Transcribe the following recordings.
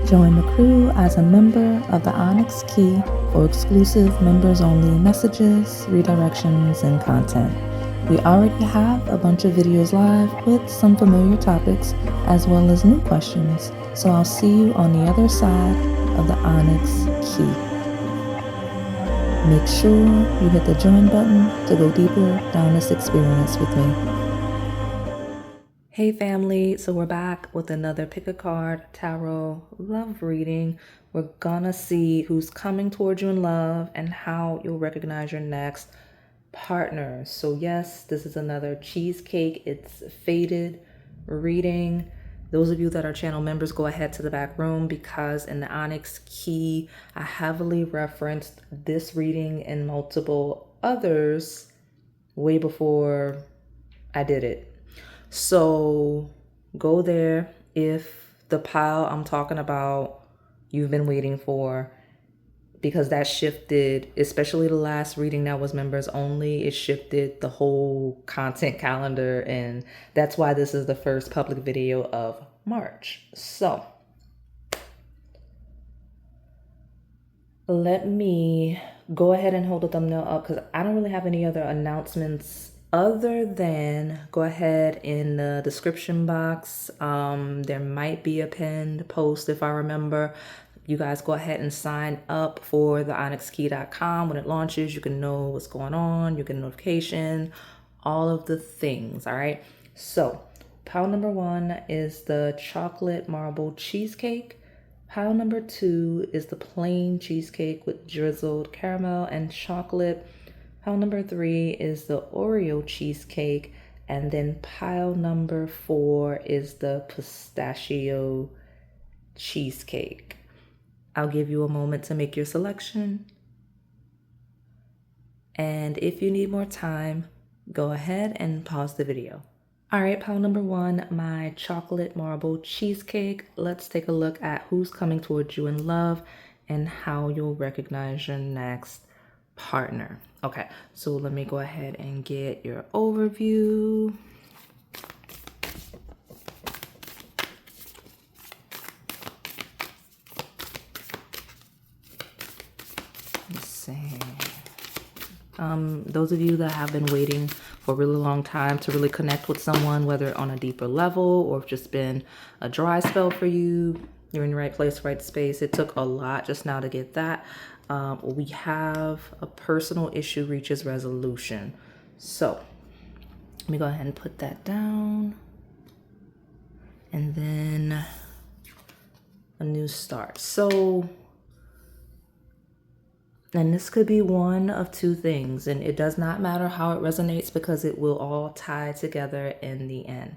Join the crew as a member of the Onyx Key for exclusive members-only messages, redirections, and content. We already have a bunch of videos live with some familiar topics as well as new questions, so I'll see you on the other side of the Onyx Key. Make sure you hit the join button to go deeper down this experience with me. Hey family, so we're back with another pick a card tarot love reading. We're gonna see who's coming towards you in love and how you'll recognize your next partner. So yes, this is another Cheesecake. It's faded reading. Those of you that are channel members, go ahead to the back room because in the Onyx Key, I heavily referenced this reading and multiple others way before I did it. So go there if the pile I'm talking about you've been waiting for, because that shifted, especially the last reading that was members only, it shifted the whole content calendar, and that's why this is the first public video of March. So let me go ahead and hold the thumbnail up because I don't really have any other announcements other than go ahead in the description box. There might be a pinned post if I remember. You guys go ahead and sign up for the onyxkey.com. When it launches, you can know what's going on, you get a notification, all of the things, all right? So pile number 1 is the chocolate marble cheesecake. Pile number 2 is the plain cheesecake with drizzled caramel and chocolate. Pile number 3 is the Oreo cheesecake. And then pile number 4 is the pistachio cheesecake. I'll give you a moment to make your selection. And if you need more time, go ahead and pause the video. All right, pile number 1, my chocolate marble cheesecake. Let's take a look at who's coming towards you in love and how you'll recognize your next partner. Okay, so let me go ahead and get your overview. Let's see. Those of you that have been waiting for a really long time to really connect with someone, whether on a deeper level or if just been a dry spell for you, you're in the right place, right space. It took a lot just now to get that. We have a personal issue reaches resolution. So let me go ahead and put that down. And then a new start. So, and this could be one of two things, and it does not matter how it resonates because it will all tie together in the end.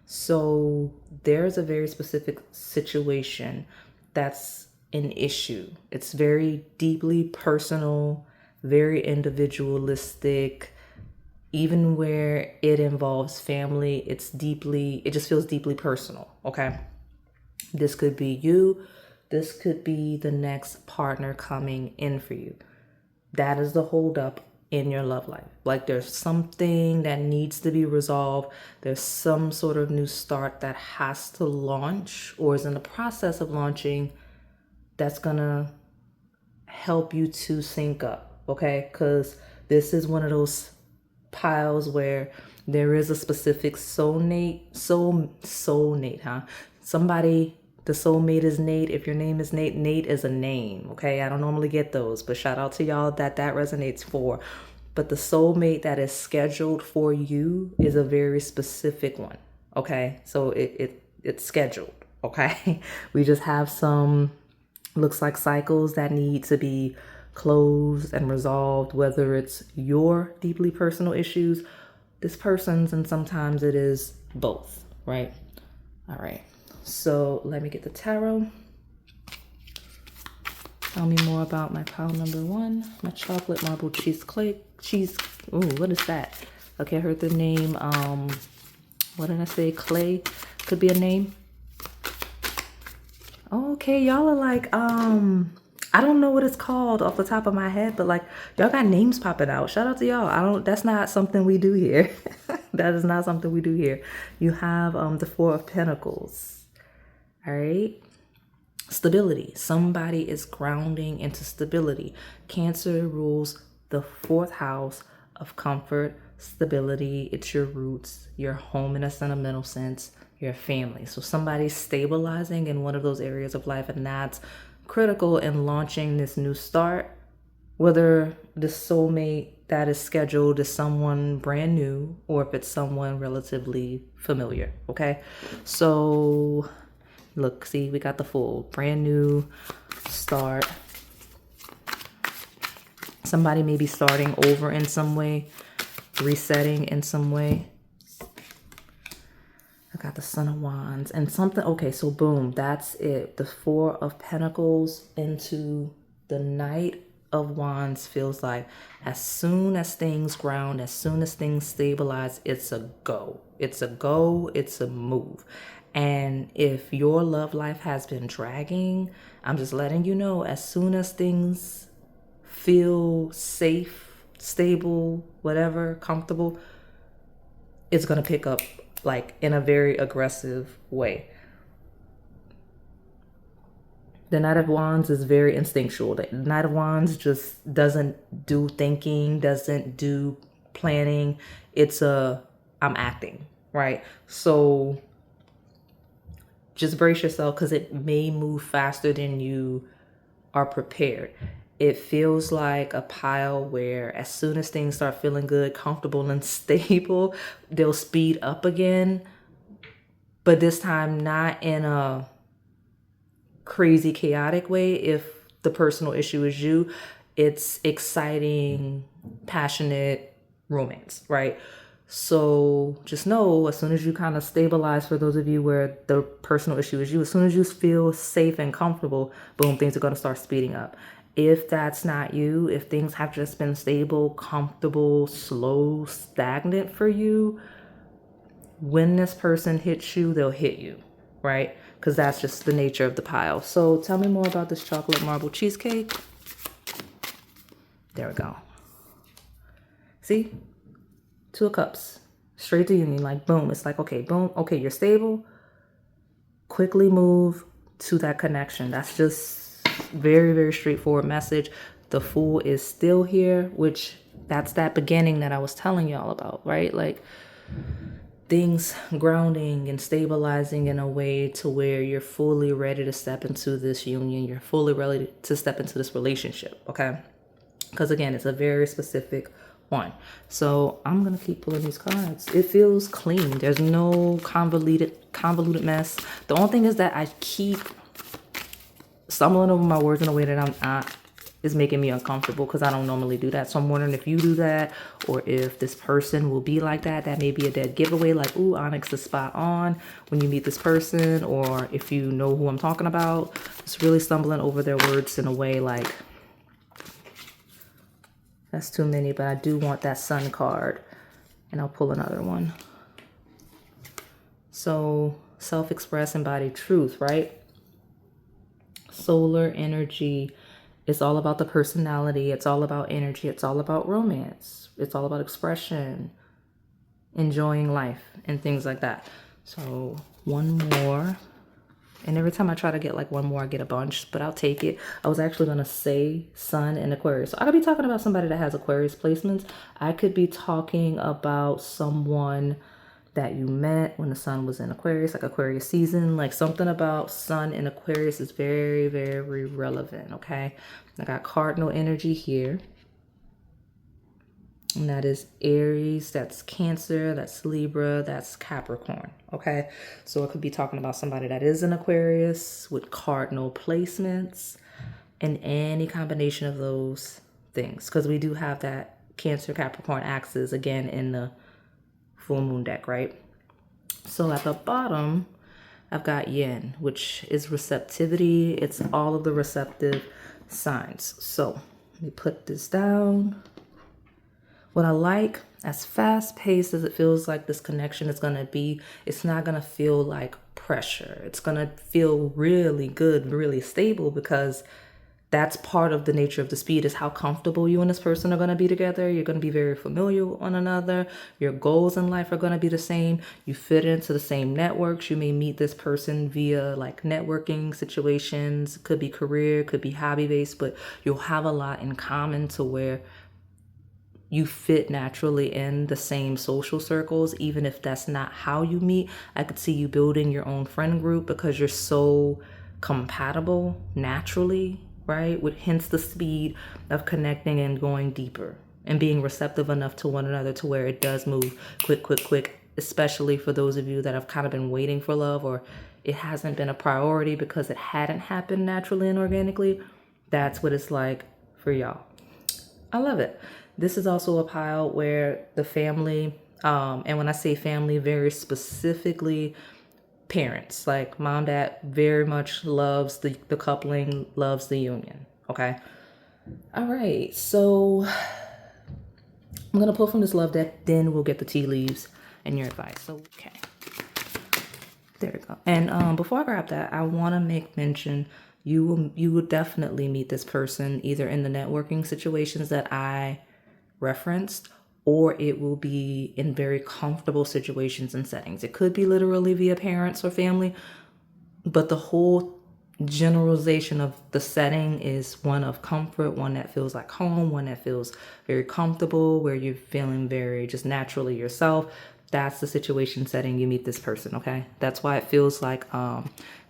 So there's a very specific situation that's an issue. It's very deeply personal, very individualistic. Even where it involves family, it just feels deeply personal, okay? This could be you. This could be the next partner coming in for you. That is the holdup in your love life. Like there's something that needs to be resolved. There's some sort of new start that has to launch or is in the process of launching that's gonna help you to sync up, okay? Because this is one of those piles where there is a specific soulmate, huh? Somebody, the soulmate is Nate. If your name is Nate, Nate is a name, okay? I don't normally get those, but shout out to y'all that resonates for. But the soulmate that is scheduled for you is a very specific one, okay? So it's scheduled, okay? We just have some, looks like cycles that need to be closed and resolved, whether it's your deeply personal issues, this person's, and sometimes it is both, right? All right. So let me get the tarot. Tell me more about my pile number 1, my chocolate marble cheesecake. Ooh, what is that? Okay, I heard the name. What did I say? Clay could be a name. Okay, y'all are like, I don't know what it's called off the top of my head, but like y'all got names popping out. Shout out to y'all. That's not something we do here. That is not something we do here. You have the 4 of Pentacles. All right. Stability. Somebody is grounding into stability. Cancer rules the fourth house of comfort, stability. It's your roots, your home in a sentimental sense, your family. So somebody's stabilizing in one of those areas of life, and that's critical in launching this new start. Whether the soulmate that is scheduled is someone brand new or if it's someone relatively familiar. Okay. So look, see, we got the full brand new start. Somebody may be starting over in some way, resetting in some way. I got the Son of Wands and something. Okay, so boom, that's it. The Four of Pentacles into the Knight of Wands feels like as soon as things ground, as soon as things stabilize, it's a go. It's a go, it's a move. And if your love life has been dragging, I'm just letting you know, as soon as things feel safe, stable, whatever, comfortable, it's going to pick up like in a very aggressive way. The Knight of Wands is very instinctual. The Knight of Wands just doesn't do thinking, doesn't do planning. It's I'm acting, right? So just brace yourself because it may move faster than you are prepared. It feels like a pile where as soon as things start feeling good, comfortable, and stable, they'll speed up again. But this time, not in a crazy, chaotic way. If the personal issue is you, it's exciting, passionate romance, right? So just know, as soon as you kind of stabilize, for those of you where the personal issue is you, as soon as you feel safe and comfortable, boom, things are going to start speeding up. If that's not you, if things have just been stable, comfortable, slow, stagnant for you, when this person hits you, they'll hit you, right? Because that's just the nature of the pile. So tell me more about this chocolate marble cheesecake. There we go. See? Two of Cups, straight to union, like boom. It's like, okay, boom, okay, you're stable. Quickly move to that connection. That's just very, very straightforward message. The Fool is still here, which that's that beginning that I was telling y'all about, right? Like things grounding and stabilizing in a way to where you're fully ready to step into this union. You're fully ready to step into this relationship, okay? Because again, it's a very specific one. So I'm gonna keep pulling these cards. It feels clean. There's no convoluted mess. The only thing is that I keep stumbling over my words in a way that I'm not is making me uncomfortable because I don't normally do that. So I'm wondering if you do that or if this person will be like that. That may be a dead giveaway, like, ooh, Onyx is spot on when you meet this person, or if you know who I'm talking about. It's really stumbling over their words in a way like, that's too many, but I do want that Sun card. And I'll pull another one. So, self-express, embodied truth, right? Solar energy. It's all about the personality. It's all about energy. It's all about romance. It's all about expression, enjoying life, and things like that. So, one more. And every time I try to get like one more, I get a bunch, but I'll take it. I was actually going to say Sun and Aquarius. So I could be talking about somebody that has Aquarius placements. I could be talking about someone that you met when the Sun was in Aquarius, like Aquarius season. Like something about Sun and Aquarius is very, very relevant, okay? I got cardinal energy here. And that is Aries, that's Cancer, that's Libra, that's Capricorn, okay? So it could be talking about somebody that is an Aquarius with cardinal placements and any combination of those things. Because we do have that Cancer, Capricorn axis again in the full moon deck, right? So at the bottom, I've got Yin, which is receptivity. It's all of the receptive signs. So let me put this down. What I like, as fast paced as it feels like this connection is going to be, it's not going to feel like pressure. It's going to feel really good, really stable, because that's part of the nature of the speed, is how comfortable you and this person are going to be together. You're going to be very familiar with one another. Your goals in life are going to be the same. You fit into the same networks. You may meet this person via like networking situations. Could be career, could be hobby based, but you'll have a lot in common to where you fit naturally in the same social circles. Even if that's not how you meet, I could see you building your own friend group because you're so compatible naturally, right? With hence the speed of connecting and going deeper and being receptive enough to one another to where it does move quick, especially for those of you that have kind of been waiting for love, or it hasn't been a priority because it hadn't happened naturally and organically. That's what it's like for y'all. I love it. This is also a pile where the family, and when I say family, very specifically parents, like mom, dad, very much loves the coupling, loves the union. Okay. All right. So I'm going to pull from this love deck, then we'll get the tea leaves and your advice. Okay. There we go. And before I grab that, I want to make mention you will definitely meet this person either in the networking situations that I referenced, or it will be in very comfortable situations and settings. It could be literally via parents or family, but the whole generalization of the setting is one of comfort, one that feels like home, one that feels very comfortable, where you're feeling very just naturally yourself. That's the situation setting you meet this person, okay? That's why it feels like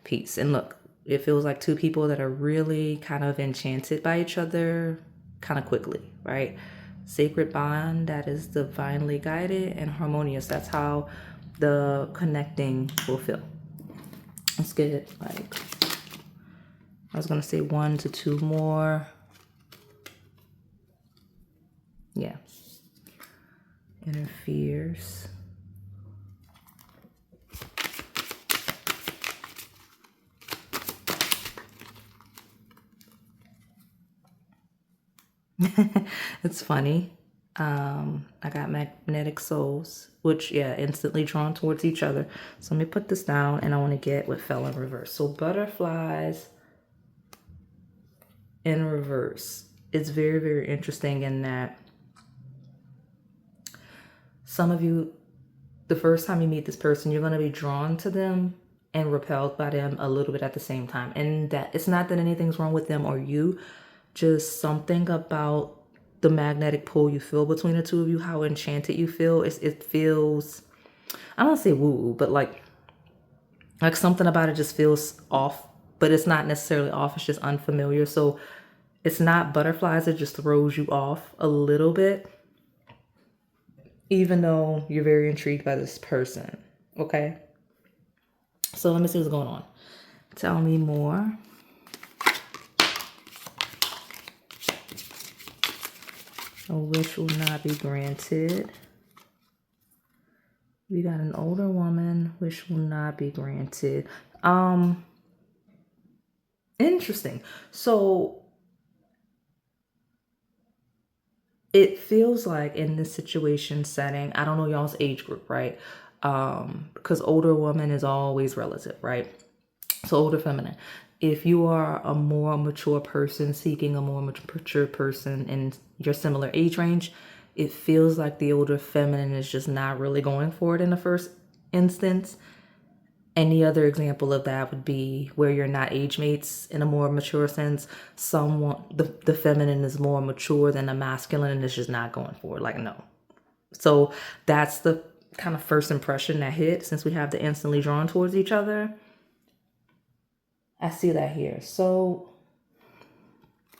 peace. And look, it feels like two people that are really kind of enchanted by each other kind of quickly, right? Sacred bond that is divinely guided and harmonious. That's how the connecting will feel. Let's get like, I was gonna say 1 to 2 more. Yeah. Interferes. It's funny. I got magnetic souls, which, yeah, instantly drawn towards each other. So let me put this down, and I want to get what fell in reverse. So butterflies in reverse. It's very, very interesting in that some of you, the first time you meet this person, you're going to be drawn to them and repelled by them a little bit at the same time. And that it's not that anything's wrong with them or you, just something about the magnetic pull you feel between the two of you, how enchanted you feel. It feels, I don't say woo, but like something about it just feels off, but it's not necessarily off. It's just unfamiliar. So it's not butterflies. It just throws you off a little bit, even though you're very intrigued by this person. Okay. So let me see what's going on. Tell me more. A wish will not be granted. We got an older woman. Wish will not be granted. Interesting. So it feels like in this situation setting, I don't know y'all's age group, right? Because older woman is always relative, right? So older feminine. If you are a more mature person seeking a more mature person in your similar age range, it feels like the older feminine is just not really going for it in the first instance. Any other example of that would be where you're not age mates in a more mature sense. Someone, the feminine is more mature than the masculine and it's just not going for it. Like, no. So that's the kind of first impression that hit since we have the instantly drawn towards each other. I see that here. So,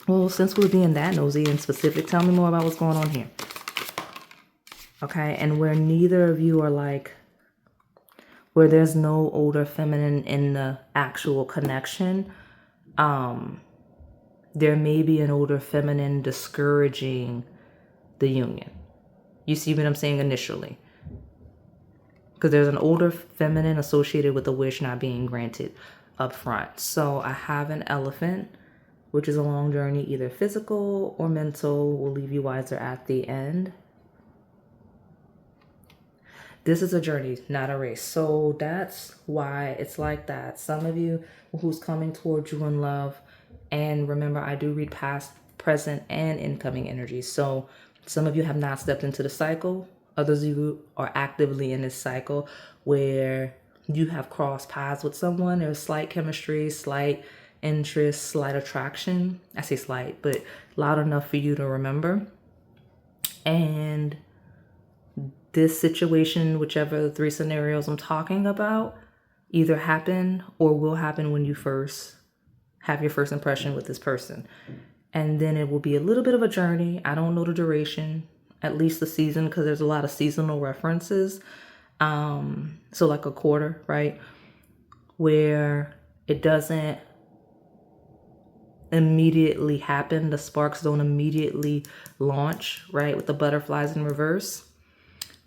well, since we're being that nosy and specific, tell me more about what's going on here. Okay, and where neither of you are like, where there's no older feminine in the actual connection, there may be an older feminine discouraging the union. You see what I'm saying initially? Because there's an older feminine associated with the wish not being granted up front. So I have an elephant, which is a long journey, either physical or mental, will leave you wiser at the end. This is a journey, not a race. So that's why it's like that. Some of you who's coming towards you in love, And remember, I do read past, present, and incoming energies. So some of you have not stepped into the cycle. Others of you are actively in this cycle where you have crossed paths with someone. There's slight chemistry, slight interest, slight attraction. I say slight, but loud enough for you to remember. And this situation, whichever the three scenarios I'm talking about, either happen or will happen when you first have your first impression with this person. And then it will be a little bit of a journey. I don't know the duration, at least the season, because there's a lot of seasonal references. So like a quarter, right? Where it doesn't immediately happen. The sparks don't immediately launch, right? With the butterflies in reverse.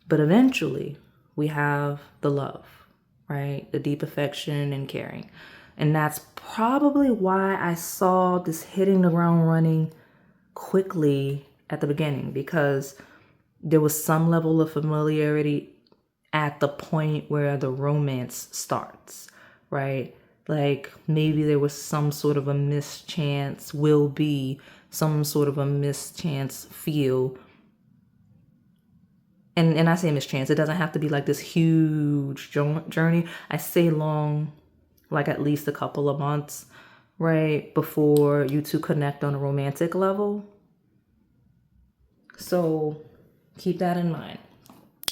But eventually we have the love, right? The deep affection and caring. And that's probably why I saw this hitting the ground running quickly at the beginning, because there was some level of familiarity at the point where the romance starts, right? Like maybe there was some sort of a mischance, will be some sort of a mischance feel. And I say mischance, it doesn't have to be like this huge journey. I say long, like at least a couple of months, right? Before you two connect on a romantic level. So keep that in mind.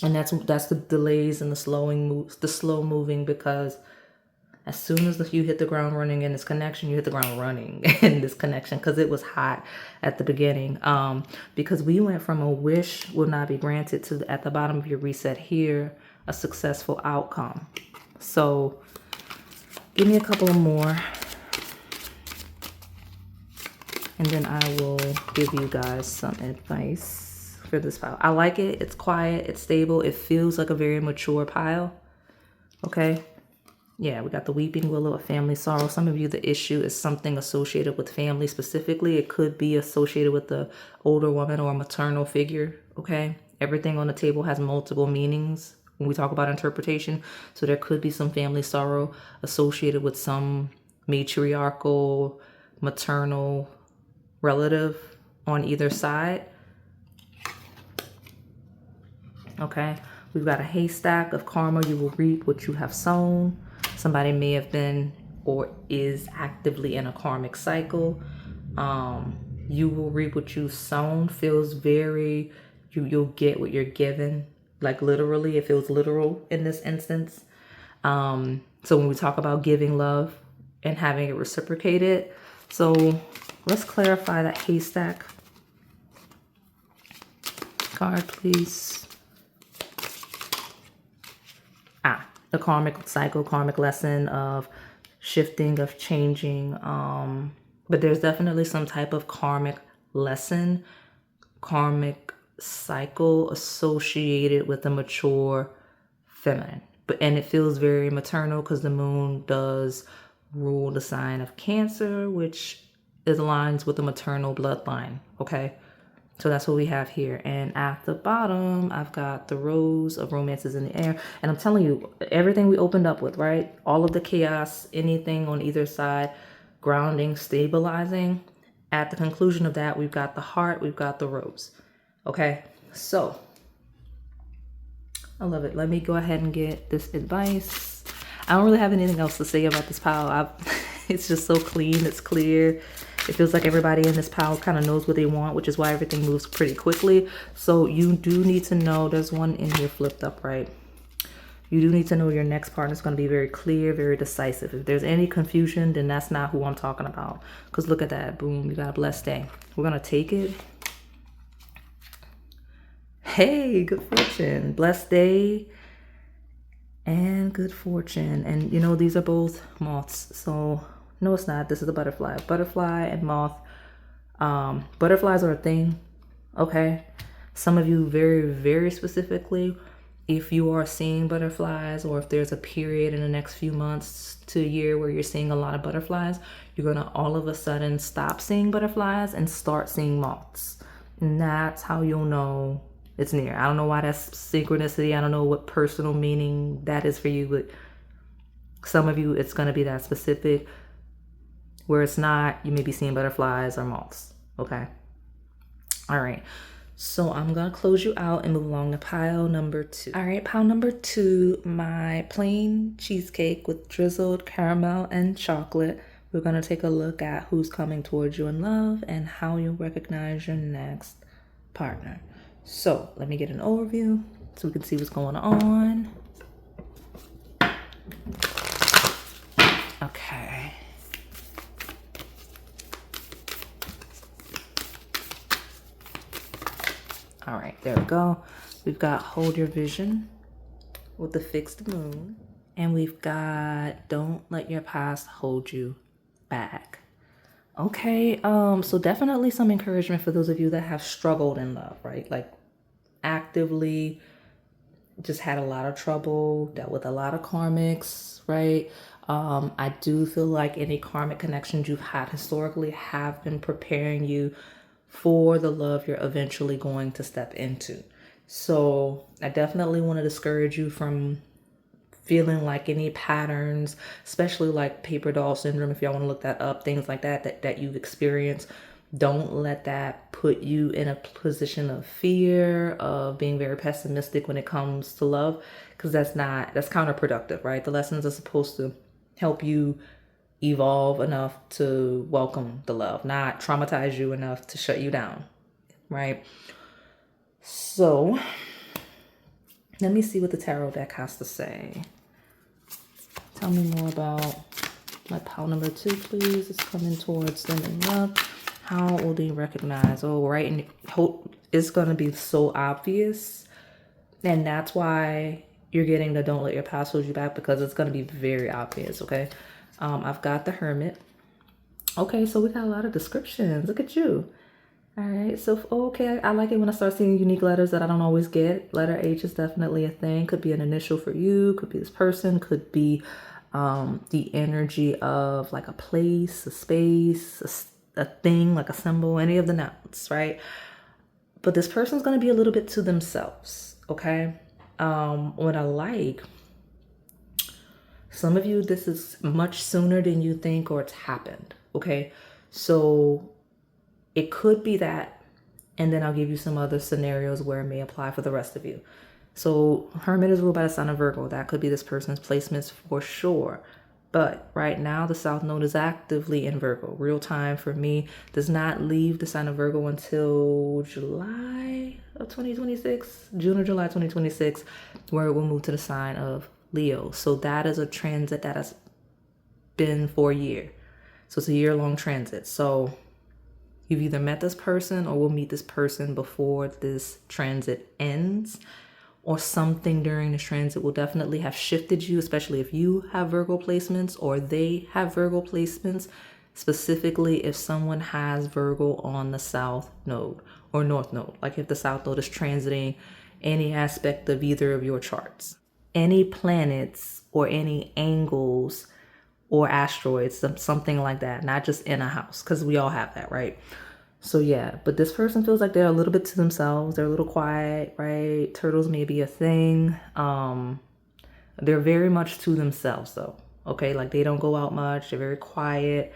And that's the delays and the slow moving, because as soon as you hit the ground running in this connection, you hit the ground running in this connection, because it was hot at the beginning. Because we went from a wish will not be granted to, at the bottom of your reset here, a successful outcome. So give me a couple more, and then I will give you guys some advice for this pile. I like it. It's quiet. It's stable. It feels like a very mature pile. Okay. Yeah, we got the weeping willow of family sorrow. Some of you, the issue is something associated with family specifically. It could be associated with the older woman or a maternal figure, okay? Everything on the table has multiple meanings when we talk about interpretation. So there could be some family sorrow associated with some matriarchal, maternal relative on either side. Okay, we've got a haystack of karma. You will reap what you have sown. Somebody may have been or is actively in a karmic cycle. You will reap what you've sown feels very, you'll get what you're given. Like literally, it feels literal in this instance. So when we talk about giving love and having it reciprocated, so let's clarify that haystack card, please. The karmic cycle, karmic lesson of shifting, of changing. But there's definitely some type of karmic lesson, karmic cycle associated with the mature feminine. And it feels very maternal because the moon does rule the sign of Cancer, which aligns with the maternal bloodline. Okay. So that's what we have here. And at the bottom, I've got the rose of romances in the air. And I'm telling you, everything we opened up with, right? All of the chaos, anything on either side, grounding, stabilizing. At the conclusion of that, we've got the heart, we've got the rose. Okay, so I love it. Let me go ahead and get this advice. I don't really have anything else to say about this pile. It's just so clean, it's clear. It feels like everybody in this pile kind of knows what they want, which is why everything moves pretty quickly. So you do need to know, there's one in here flipped up, right? You do need to know your next partner is going to be very clear, very decisive. If there's any confusion, then that's not who I'm talking about. Because look at that. Boom, you got a blessed day. We're going to take it. Hey, good fortune. Blessed day and good fortune. And you know, these are both moths. So no, it's not. This is a butterfly. Butterfly and moth. Butterflies are a thing. Okay. Some of you very, very specifically, if you are seeing butterflies, or if there's a period in the next few months to a year where you're seeing a lot of butterflies, you're going to all of a sudden stop seeing butterflies and start seeing moths. And that's how you'll know it's near. I don't know why that's synchronicity. I don't know what personal meaning that is for you, but some of you, it's going to be that specific. Where it's not, you may be seeing butterflies or moths. Okay. All right. So I'm going to close you out and move along to pile number 2. All right, pile number 2, my plain cheesecake with drizzled caramel and chocolate. We're going to take a look at who's coming towards you in love and how you'll recognize your next partner. So let me get an overview so we can see what's going on. Okay. All right, there we go. We've got Hold Your Vision with the fixed moon. And we've got Don't Let Your Past Hold You Back. Okay, so definitely some encouragement for those of you that have struggled in love, right? Like actively just had a lot of trouble, dealt with a lot of karmics, right? I do feel like any karmic connections you've had historically have been preparing you for the love you're eventually going to step into. So I definitely want to discourage you from feeling like any patterns, especially like paper doll syndrome, if y'all want to look that up, things like that you've experienced. Don't let that put you in a position of fear, of being very pessimistic when it comes to love, because that's counterproductive, right? The lessons are supposed to help you evolve enough to welcome the love, not traumatize you enough to shut you down, right? So let me see what the tarot deck has to say. Tell me more about my pile number 2, please. It's coming towards them in love. How will they recognize? Oh, right. And hope it's going to be so obvious. And that's why you're getting the Don't Let Your Past Hold You Back, because it's going to be very obvious. Okay. I've got the Hermit. Okay. So we got a lot of descriptions. Look at you. All right. So, okay. I like it when I start seeing unique letters that I don't always get. Letter H is definitely a thing. Could be an initial for you. Could be this person. Could be the energy of like a place, a space, a thing, like a symbol, any of the nouns, right? But this person's going to be a little bit to themselves, okay? What I like, some of you, this is much sooner than you think, or it's happened, okay? So it could be that, and then I'll give you some other scenarios where it may apply for the rest of you. So Hermit is ruled by the sign of Virgo. That could be this person's placements for sure. But right now, the South Node is actively in Virgo. Real time for me does not leave the sign of Virgo until July of 2026, June or July 2026, where it will move to the sign of Leo. So that is a transit that has been for a year. So it's a year-long transit. So you've either met this person or will meet this person before this transit ends, or something during this transit will definitely have shifted you, especially if you have Virgo placements or they have Virgo placements, specifically if someone has Virgo on the South Node or North Node, like if the South Node is transiting any aspect of either of your charts. Any planets or any angles or asteroids, something like that, not just in a house, because we all have that, right? So yeah, but this person feels like they're a little bit to themselves. They're a little quiet, right? Turtles may be a thing. They're very much to themselves though. Okay, like they don't go out much. They're very quiet.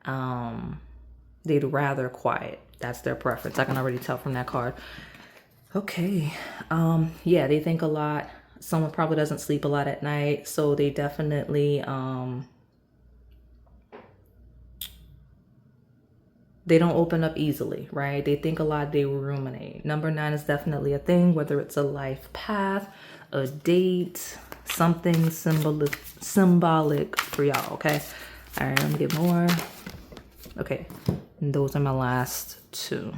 They'd rather quiet. That's their preference. I can already tell from that card. Okay. Yeah, they think a lot. Someone probably doesn't sleep a lot at night, so they definitely they don't open up easily, right? They think a lot, they ruminate. Number 9 is definitely a thing, whether it's a life path, a date, something symbolic for y'all, okay? All right, I'm gonna get more. Okay, and those are my last 2.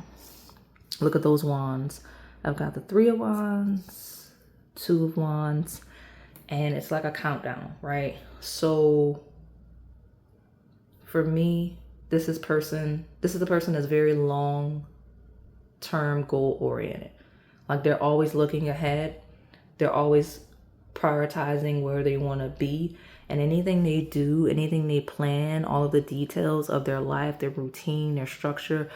Look at those wands. I've got the 3 of Wands, 2 of Wands, and it's like a countdown, right? So for me, this is the person that's very long-term goal-oriented. Like they're always looking ahead. They're always prioritizing where they want to be. And anything they do, anything they plan, all of the details of their life, their routine, their structure,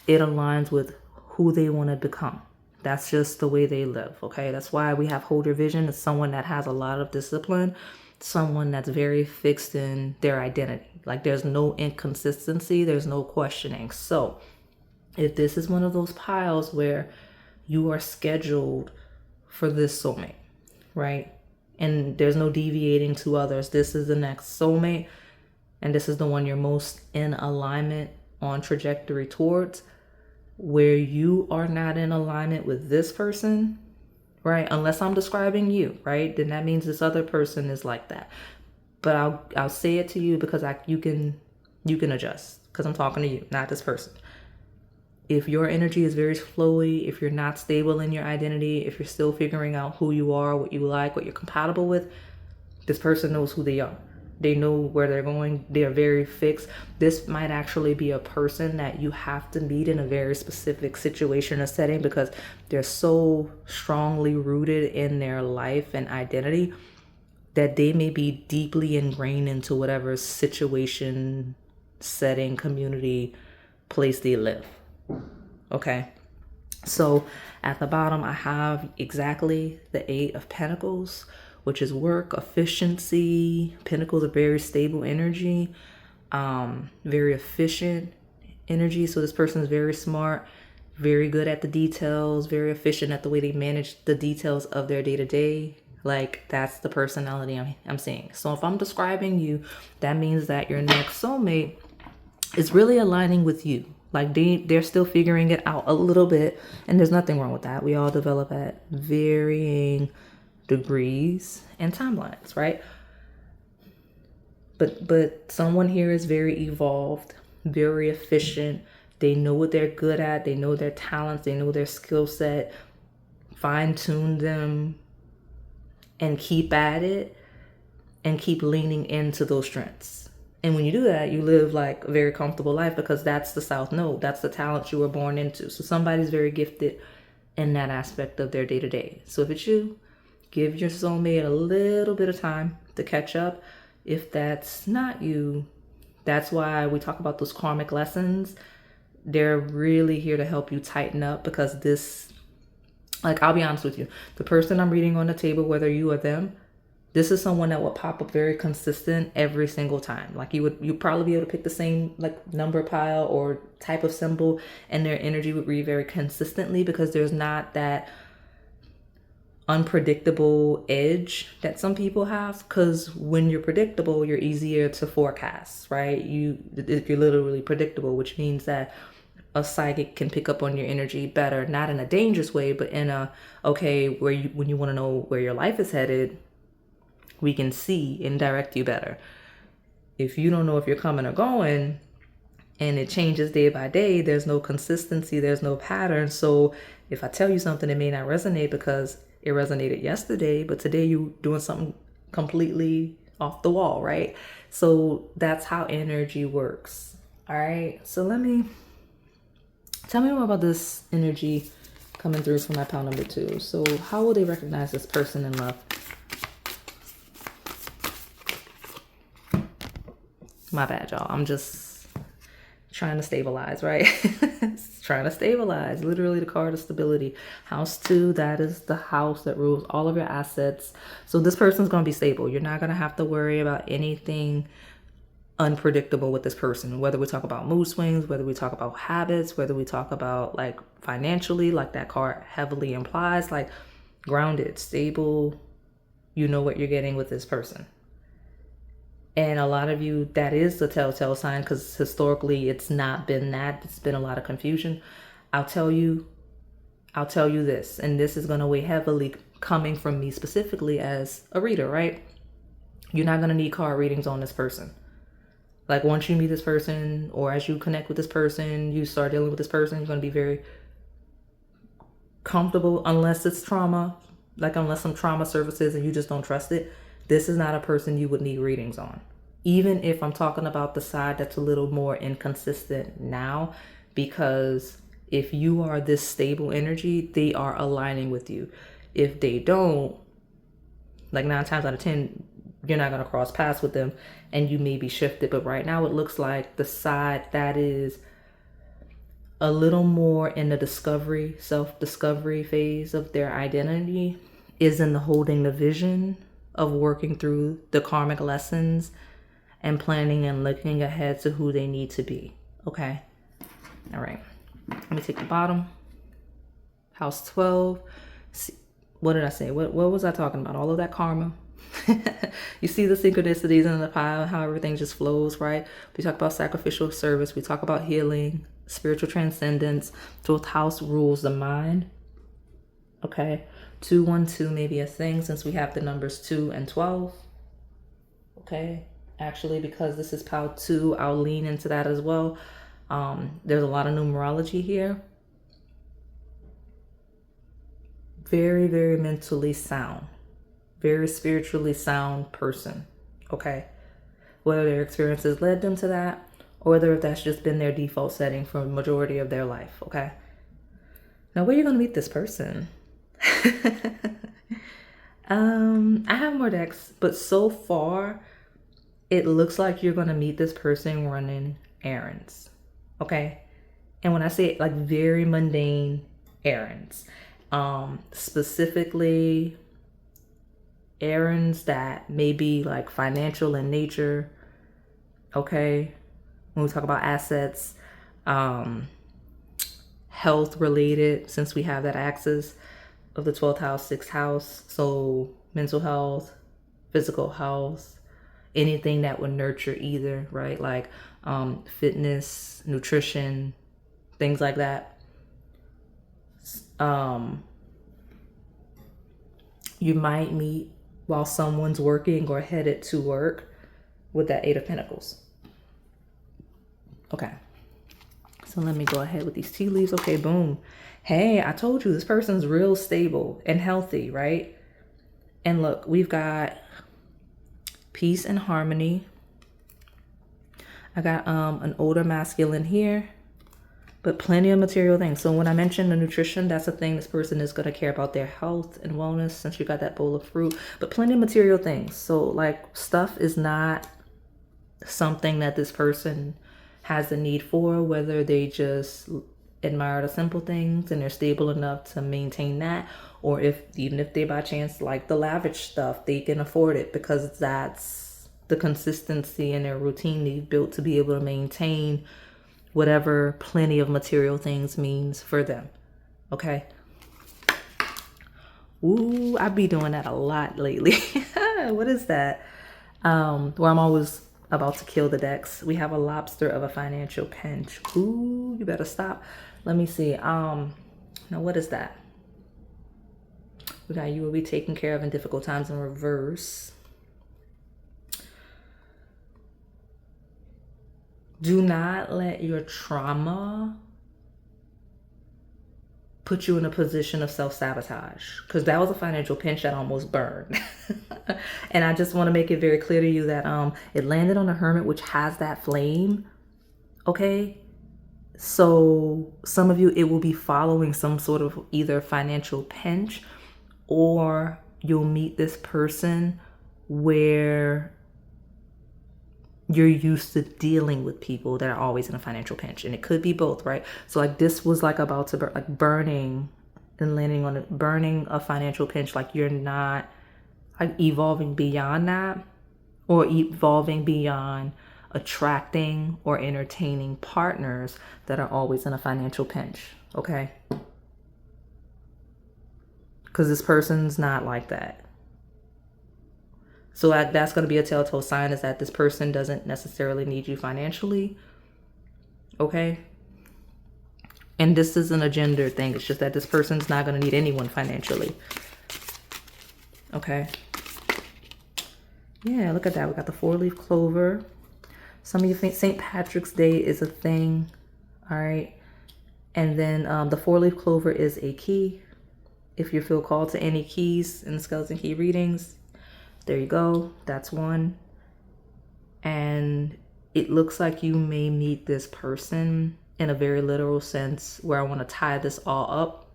it aligns with who they want to become. That's just the way they live, okay? That's why we have holder vision. It's someone that has a lot of discipline, someone that's very fixed in their identity. Like there's no inconsistency, there's no questioning. So if this is one of those piles where you are scheduled for this soulmate, right? And there's no deviating to others. This is the next soulmate, and this is the one you're most in alignment on trajectory towards. Where you are not in alignment with this person, right? Unless I'm describing you, right? Then that means this other person is like that. But I'll say it to you because you can adjust because I'm talking to you, not this person. If your energy is very flowy, if you're not stable in your identity, if you're still figuring out who you are, what you like, what you're compatible with, this person knows who they are. They know where they're going. They are very fixed. This might actually be a person that you have to meet in a very specific situation or setting because they're so strongly rooted in their life and identity that they may be deeply ingrained into whatever situation, setting, community, place they live. Okay. So at the bottom, I have exactly the 8 of Pentacles, which is work, efficiency. Pentacles are very stable energy, very efficient energy. So this person is very smart, very good at the details, very efficient at the way they manage the details of their day-to-day. Like that's the personality I'm seeing. So if I'm describing you, that means that your next soulmate is really aligning with you. Like they're still figuring it out a little bit, and there's nothing wrong with that. We all develop at varying degrees and timelines, right? But someone here is very evolved, very efficient. They know what they're good at. They know their talents. They know their skill set. Fine tune them and keep at it and keep leaning into those strengths. And when you do that, you live like a very comfortable life because that's the South Node. That's the talent you were born into. So somebody's very gifted in that aspect of their day-to-day. So if it's you, give your soulmate a little bit of time to catch up. If that's not you, that's why we talk about those karmic lessons. They're really here to help you tighten up because this, like, I'll be honest with you, the person I'm reading on the table, whether you or them, this is someone that would pop up very consistent every single time. Like you'd probably be able to pick the same like number pile or type of symbol, and their energy would read very consistently because there's not that unpredictable edge that some people have. Because when you're predictable, you're easier to forecast, right? You're literally predictable, which means that a psychic can pick up on your energy better, not in a dangerous way, but in a, okay, when you want to know where your life is headed, we can see and direct you better. If you don't know if you're coming or going and it changes day by day, there's no consistency, there's no pattern. So if I tell you something, it may not resonate because it resonated yesterday, but today you're doing something completely off the wall, right? So that's how energy works. All right. So tell me more about this energy coming through for my pile number 2. So how will they recognize this person in love? My bad, y'all. I'm just trying to stabilize, right? Trying to stabilize. Literally the card of stability. House 2, that is the house that rules all of your assets. So this person's going to be stable. You're not going to have to worry about anything unpredictable with this person. Whether we talk about mood swings, whether we talk about habits, whether we talk about like financially, like that card heavily implies, like grounded, stable. You know what you're getting with this person. And a lot of you, that is the telltale sign because historically it's not been that. It's been a lot of confusion. I'll tell you this, and this is going to weigh heavily coming from me specifically as a reader, right? You're not going to need card readings on this person. Like once you meet this person or as you connect with this person, you start dealing with this person, you're going to be very comfortable unless it's trauma, like unless some trauma surfaces and you just don't trust it. This is not a person you would need readings on. Even if I'm talking about the side that's a little more inconsistent now, because if you are this stable energy, they are aligning with you. If they don't, like 9 times out of 10, you're not going to cross paths with them and you may be shifted. But right now it looks like the side that is a little more in the discovery, self-discovery phase of their identity is in the holding the vision of working through the karmic lessons and planning and looking ahead to who they need to be. Okay. All right. Let me take the bottom. House 12. See, what did I say? What was I talking about? All of that karma. You see the synchronicities in the pile, how everything just flows, right? We talk about sacrificial service. We talk about healing, spiritual transcendence. 12th house rules the mind. Okay. 212 may be a thing since we have the numbers 2 and 12. Okay. Actually, because this is pile 2, I'll lean into that as well. There's a lot of numerology here. Very, very mentally sound. Very spiritually sound person. Okay. Whether their experiences led them to that, or whether that's just been their default setting for the majority of their life. Okay. Now, where are you going to meet this person? I have more decks, but so far it looks like you're going to meet this person running errands. Okay. And when I say like very mundane errands, specifically errands that may be like financial in nature. Okay. When we talk about assets, health related, since we have that axis of the 12th house, 6th house. So mental health, physical health, anything that would nurture either, right? Like fitness, nutrition, things like that. You might meet while someone's working or headed to work with that 8 of Pentacles. Okay. So let me go ahead with these tea leaves. Okay, boom. Hey, I told you this person's real stable and healthy, right? And look, we've got peace and harmony. I got an older masculine here, but plenty of material things. So when I mentioned the nutrition, that's a thing. This person is going to care about their health and wellness since you got that bowl of fruit, but plenty of material things. So like stuff is not something that this person has a need for, whether they just admire the simple things and they're stable enough to maintain that, or even if they by chance like the lavish stuff, they can afford it because that's the consistency in their routine they've built to be able to maintain whatever plenty of material things means for them. Okay. Ooh, I be doing that a lot lately. What is that? Where I'm always about to kill the decks. We have a lobster of a financial pinch. Ooh, you better stop. Let me see. Now what is that? We got you will be taken care of in difficult times in reverse. Do not let your trauma put you in a position of self-sabotage, because that was a financial pinch that almost burned. And I just want to make it very clear to you that it landed on the Hermit, which has that flame. Okay. So some of you, it will be following some sort of either financial pinch, or you'll meet this person where you're used to dealing with people that are always in a financial pinch. And it could be both, right? So like this was like about to burning and landing on burning a financial pinch. Like you're not like evolving beyond that, or evolving beyond attracting or entertaining partners that are always in a financial pinch. Okay. Because this person's not like that. So that's going to be a telltale sign, is that this person doesn't necessarily need you financially. Okay. And this isn't a gender thing. It's just that this person's not going to need anyone financially. Okay. Yeah, look at that. We got the 4-leaf clover. Some of you think St. Patrick's Day is a thing. All right. And then the 4-leaf clover is a key. If you feel called to any keys in the skeleton key readings, there you go. That's one. And it looks like you may meet this person in a very literal sense, where I want to tie this all up.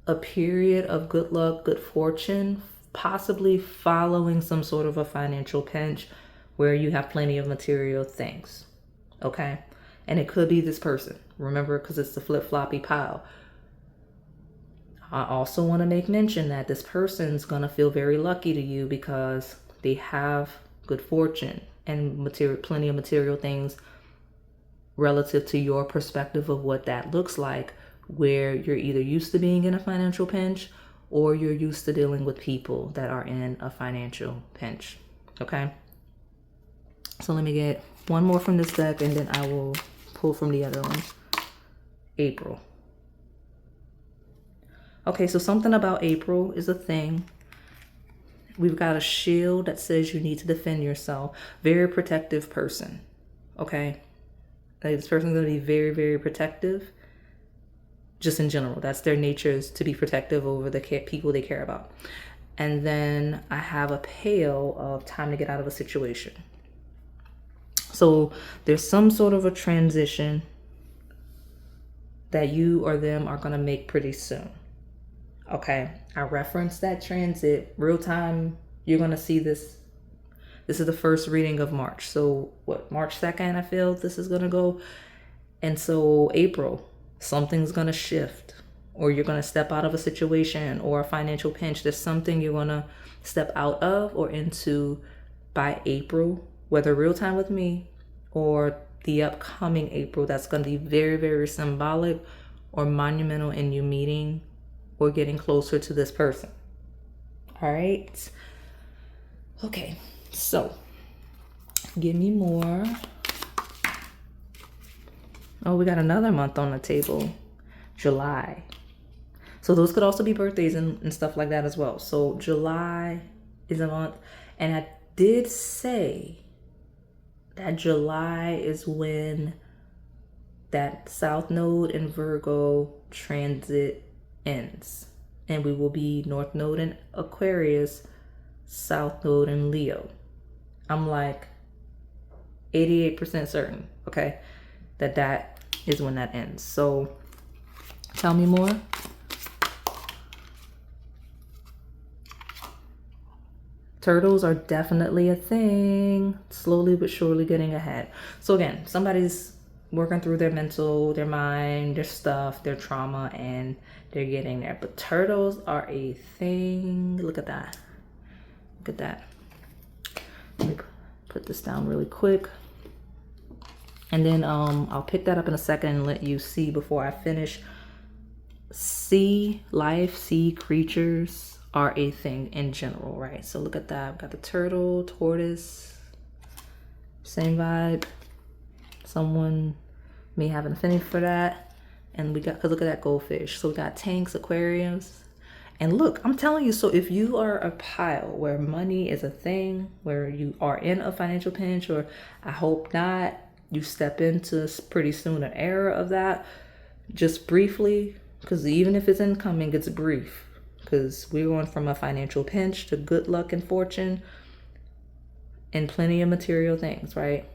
A period of good luck, good fortune, possibly following some sort of a financial pinch where you have plenty of material things. Okay. And it could be this person. Remember, because it's the flip-floppy pile. I also want to make mention that this person's going to feel very lucky to you because they have good fortune and plenty of material things relative to your perspective of what that looks like, where you're either used to being in a financial pinch or you're used to dealing with people that are in a financial pinch. Okay? So let me get one more from this deck and then I will pull from the other one. April. Okay, so something about April is a thing. We've got a shield that says you need to defend yourself. Very protective person. Okay? Like this person's going to be very, very protective. Just in general. That's their nature, is to be protective over the people they care about. And then I have a pail of time to get out of a situation. So there's some sort of a transition that you or them are going to make pretty soon. Okay, I referenced that transit. Real time, you're going to see this. This is the first reading of March. So what, March 2nd, I feel this is going to go. And so April, something's going to shift, or you're going to step out of a situation or a financial pinch. There's something you're going to step out of or into by April, whether real time with me or the upcoming April. That's going to be very, very symbolic or monumental in you meeting or getting closer to this person. All right. Okay. So give me more. Oh, we got another month on the table. July. So those could also be birthdays and stuff like that as well. So July is a month. And I did say that July is when that South Node in Virgo transit ends. And we will be North Node in Aquarius, South Node in Leo. I'm like 88% certain, okay, that is when that ends. So tell me more. Turtles are definitely a thing. Slowly but surely getting ahead. So again, somebody's working through their mental, their mind, their stuff, their trauma, and they're getting there. But turtles are a thing. Look at that. Look at that. Let me put this down really quick. And then I'll pick that up in a second and let you see before I finish. Sea life, sea creatures are a thing in general, right? So look at that. We've got the turtle, tortoise, same vibe. Someone may have an affinity for that. And we got, because look at that goldfish. So we got tanks, aquariums. And look, I'm telling you, so if you are a pile where money is a thing, where you are in a financial pinch, or I hope not, you step into pretty soon an era of that, just briefly, because even if it's incoming, it's brief. Because we're going from a financial pinch to good luck and fortune and plenty of material things, right?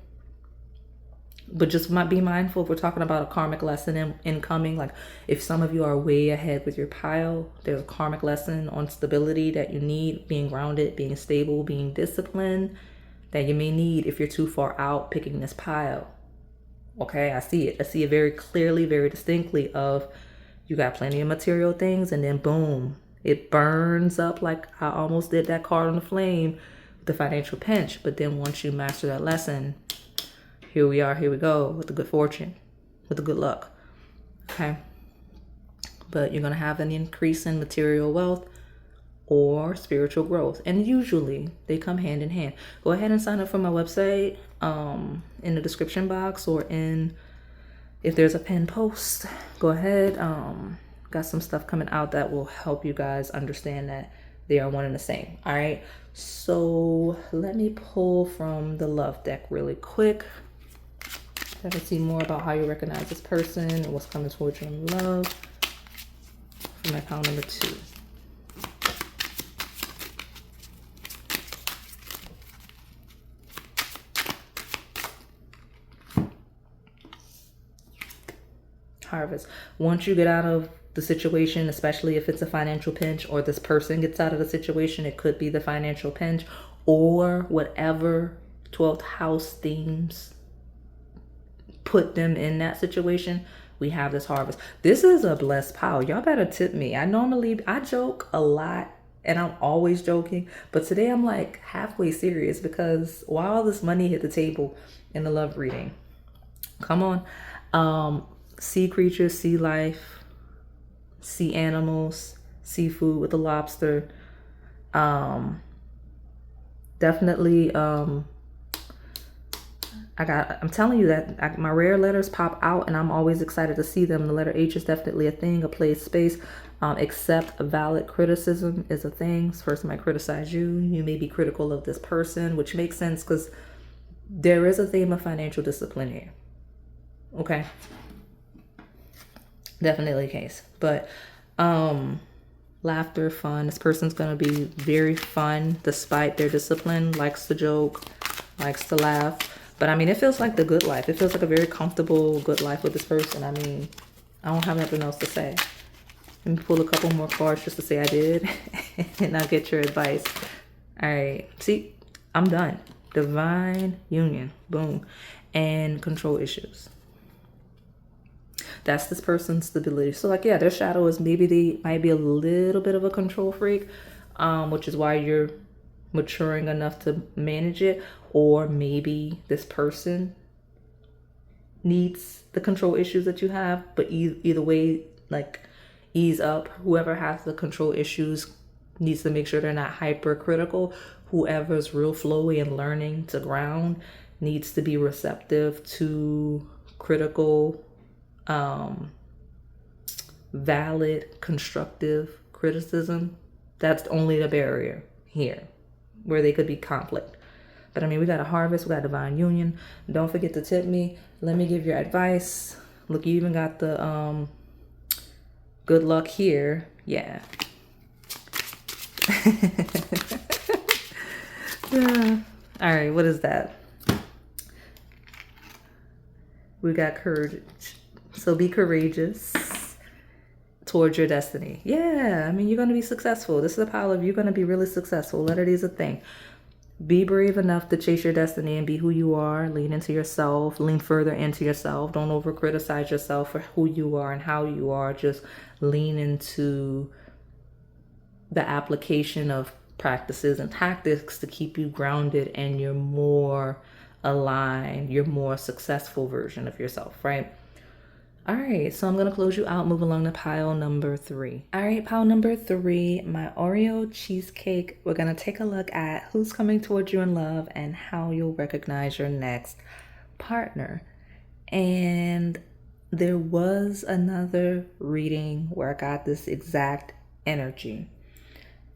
But just be mindful if we're talking about a karmic lesson incoming. Like if some of you are way ahead with your pile, there's a karmic lesson on stability that you need, being grounded, being stable, being disciplined, that you may need if you're too far out picking this pile. Okay, I see it. I see it very clearly, very distinctly of you got plenty of material things and then boom, it burns up like I almost did that card on the flame with the financial pinch. But then once you master that lesson, here we are, here we go with the good fortune, with the good luck. Okay. But you're going to have an increase in material wealth or spiritual growth. And usually they come hand in hand. Go ahead and sign up for my website in the description box or if there's a pinned post, go ahead. Got some stuff coming out that will help you guys understand that they are one and the same. All right. So let me pull from the love deck really quick. I can see more about how you recognize this person and what's coming towards you in love for my pile number 2. Harvest. Once you get out of the situation, especially if it's a financial pinch or this person gets out of the situation, it could be the financial pinch or whatever 12th house themes put them in that situation, we have this harvest. This is a blessed pile. Y'all better tip me. I joke a lot and I'm always joking, but today I'm like halfway serious because while all this money hit the table in the love reading, come on. Sea creatures, sea life, sea animals, seafood with the lobster. Definitely, I'm telling you that my rare letters pop out and I'm always excited to see them. The letter H is definitely a thing, a place, space. Accept a valid criticism is a thing. This person might criticize you. You may be critical of this person, which makes sense because there is a theme of financial discipline here. Okay. Definitely the case. But laughter, fun. This person's going to be very fun despite their discipline, likes to joke, likes to laugh. But I mean, it feels like the good life. It feels like a very comfortable, good life with this person. I mean, I don't have nothing else to say. Let me pull a couple more cards just to say I did. And I'll get your advice. All right. See, I'm done. Divine union. Boom. And control issues. That's this person's stability. So like, yeah, their shadow is maybe they might be a little bit of a control freak, which is why you're maturing enough to manage it. Or maybe this person needs the control issues that you have, but either way, like ease up. Whoever has the control issues needs to make sure they're not hypercritical. Whoever's real flowy and learning to ground needs to be receptive to critical, valid, constructive criticism. That's only the barrier here where they could be conflict. But I mean, we got a harvest, we got divine union. Don't forget to tip me. Let me give your advice. Look, you even got the good luck here. Yeah. Yeah. All right, what is that? We got courage. So be courageous towards your destiny. Yeah, I mean, you're going to be successful. This is a pile of you're going to be really successful. Letter D is a thing. Be brave enough to chase your destiny and be who you are. Lean into yourself. Lean further into yourself. Don't over criticize yourself for who you are and how you are. Just lean into the application of practices and tactics to keep you grounded and you're more aligned, your more successful version of yourself, right? All right, so I'm going to close you out, move along to pile number 3. All right, pile number 3, my Oreo cheesecake. We're going to take a look at who's coming towards you in love and how you'll recognize your next partner. And there was another reading where I got this exact energy.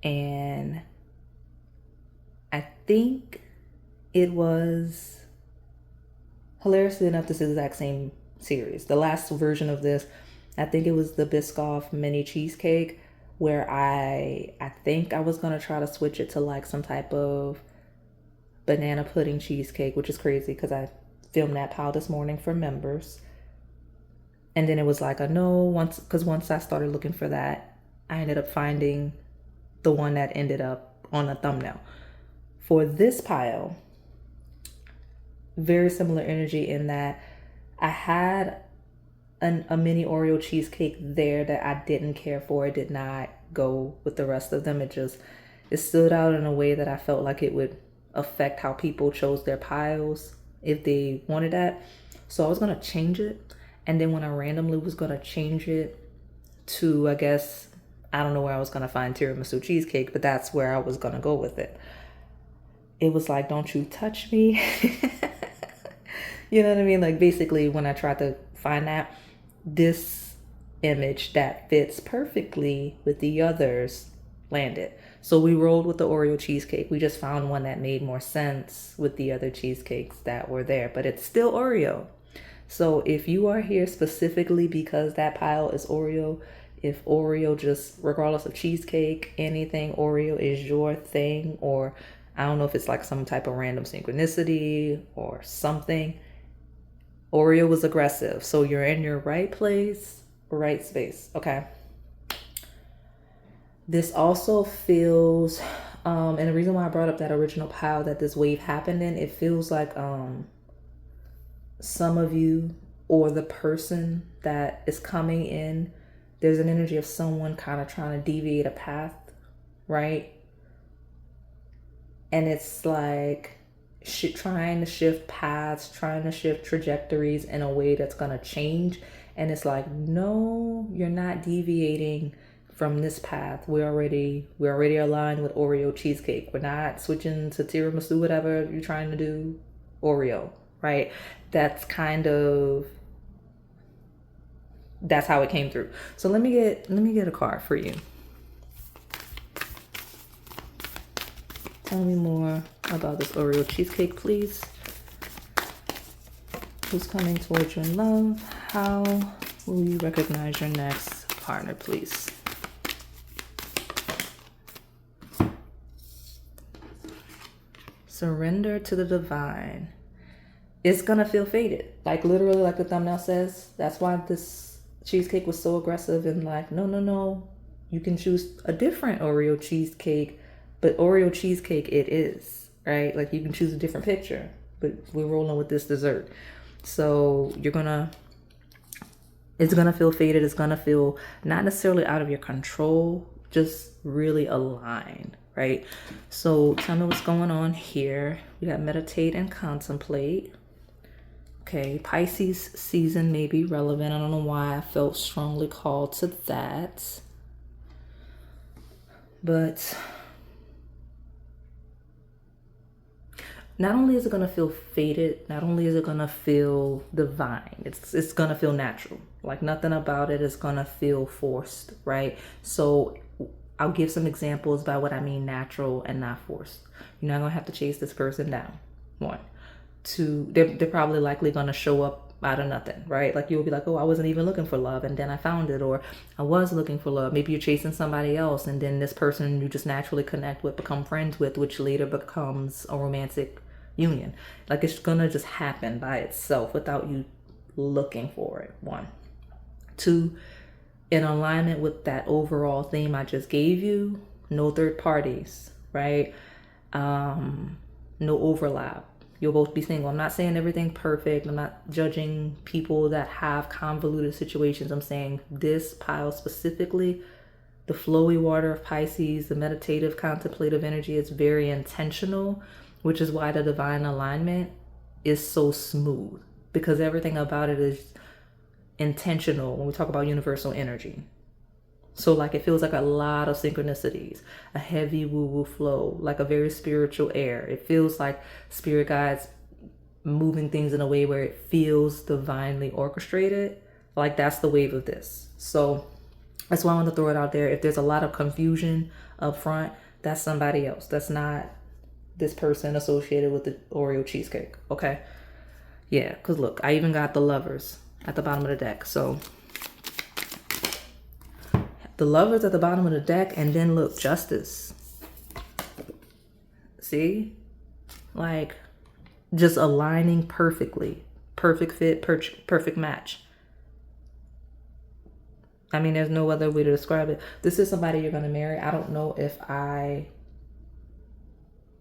And I think it was, hilariously enough, this exact same series. The last version of this, I think it was the Biscoff mini cheesecake, where I think I was going to try to switch it to like some type of banana pudding cheesecake, which is crazy because I filmed that pile this morning for members. And then it was like a no, once I started looking for that, I ended up finding the one that ended up on the thumbnail. For this pile, very similar energy in that I had a mini Oreo cheesecake there that I didn't care for. It did not go with the rest of them. It stood out in a way that I felt like it would affect how people chose their piles if they wanted that. So I was going to change it. And then when I randomly was going to change it to, I guess, I don't know where I was going to find tiramisu cheesecake, but that's where I was going to go with it. It was like, don't you touch me. You know what I mean? Like basically when I tried to find that, this image that fits perfectly with the others landed. So we rolled with the Oreo cheesecake. We just found one that made more sense with the other cheesecakes that were there, but it's still Oreo. So if you are here specifically because that pile is Oreo, if Oreo, just regardless of cheesecake, anything Oreo is your thing, or I don't know if it's like some type of random synchronicity or something, Oreo was aggressive. So you're in your right place, right space. Okay. This also feels, and the reason why I brought up that original pile that this wave happened in, it feels like some of you or the person that is coming in, there's an energy of someone kind of trying to deviate a path, right? And it's like trying to shift paths, trying to shift trajectories in a way that's going to change. And it's like, no, you're not deviating from this path. We're already aligned with Oreo cheesecake. We're not switching to tiramisu, whatever you're trying to do, Oreo, right? That's how it came through. So let me get a card for you. Tell me more about this Oreo cheesecake, please. Who's coming towards you in love? How will you recognize your next partner, please? Surrender to the divine. It's gonna feel faded. Like literally, like the thumbnail says. That's why this cheesecake was so aggressive and like, no. You can choose a different Oreo cheesecake, but Oreo cheesecake it is, right? Like you can choose a different picture, but we're rolling with this dessert. So it's gonna feel faded. It's gonna feel not necessarily out of your control, just really aligned, right? So tell me what's going on here. We got meditate and contemplate. Okay, Pisces season may be relevant. I don't know why I felt strongly called to that. But not only is it going to feel faded, not only is it going to feel divine, it's going to feel natural. Like nothing about it is going to feel forced, right? So I'll give some examples by what I mean natural and not forced. You're not going to have to chase this person down. One. Two, they're probably likely going to show up out of nothing, right? Like you'll be like, oh, I wasn't even looking for love and then I found it, or I was looking for love. Maybe you're chasing somebody else and then this person you just naturally connect with, become friends with, which later becomes a romantic union. Like it's gonna just happen by itself without you looking for it. One. Two, in alignment with that overall theme I just gave you, no third parties, right? No overlap. You'll both be single. I'm not saying everything perfect. I'm not judging people that have convoluted situations. I'm saying this pile specifically, the flowy water of Pisces, the meditative, contemplative energy is very intentional, which is why the divine alignment is so smooth, because everything about it is intentional when we talk about universal energy. So like it feels like a lot of synchronicities, a heavy woo-woo flow, like a very spiritual air. It feels like spirit guides moving things in a way where it feels divinely orchestrated. Like that's the wave of this. So that's why I want to throw it out there. If there's a lot of confusion up front, that's somebody else. That's not this person associated with the Oreo cheesecake, okay? Yeah, because look, I even got the lovers at the bottom of the deck. So the lovers at the bottom of the deck, and then look, justice. See? Like, just aligning perfectly. Perfect fit, perfect match. I mean, there's no other way to describe it. This is somebody you're going to marry. I don't know if I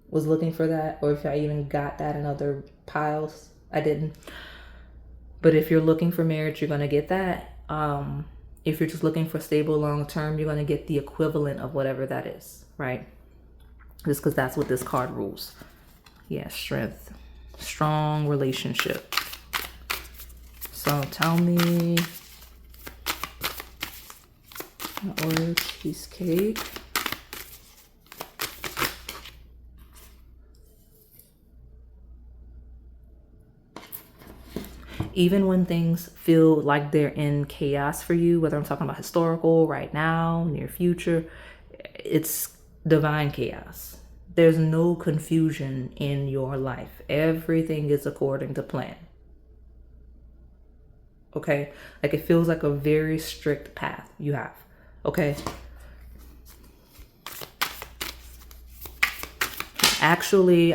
was looking for that or if I even got that in other piles. I didn't. But if you're looking for marriage, you're going to get that. If you're just looking for stable long term, you're going to get the equivalent of whatever that is, right? Just because that's what this card rules. Yeah, strength. Strong relationship. So tell me, Oreo cheesecake. Even when things feel like they're in chaos for you, whether I'm talking about historical, right now, near future, it's divine chaos. There's no confusion in your life. Everything is according to plan. Okay? Like it feels like a very strict path you have. Okay? I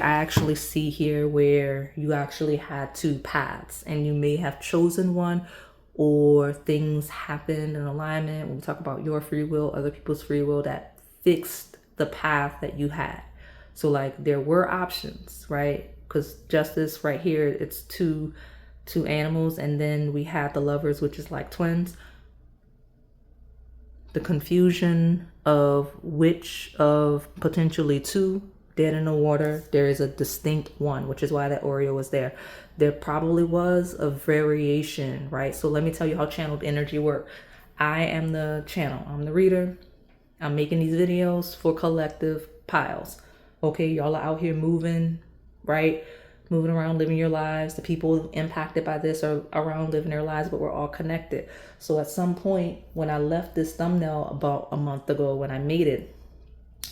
actually see here where you actually had two paths and you may have chosen one, or things happened in alignment when we talk about your free will, other people's free will, that fixed the path that you had. So like there were options, right? Because justice right here, it's two two animals, and then we had the lovers, which is like twins. The confusion of which of potentially two dead in the water, there is a distinct one, which is why that Oreo was there. There probably was a variation, right? So let me tell you how channeled energy work. I am the channel, I'm the reader. I'm making these videos for collective piles. Okay, y'all are out here moving, right? Moving around, living your lives. The people impacted by this are around living their lives, but we're all connected. So at some point, when I left this thumbnail about a month ago, when I made it,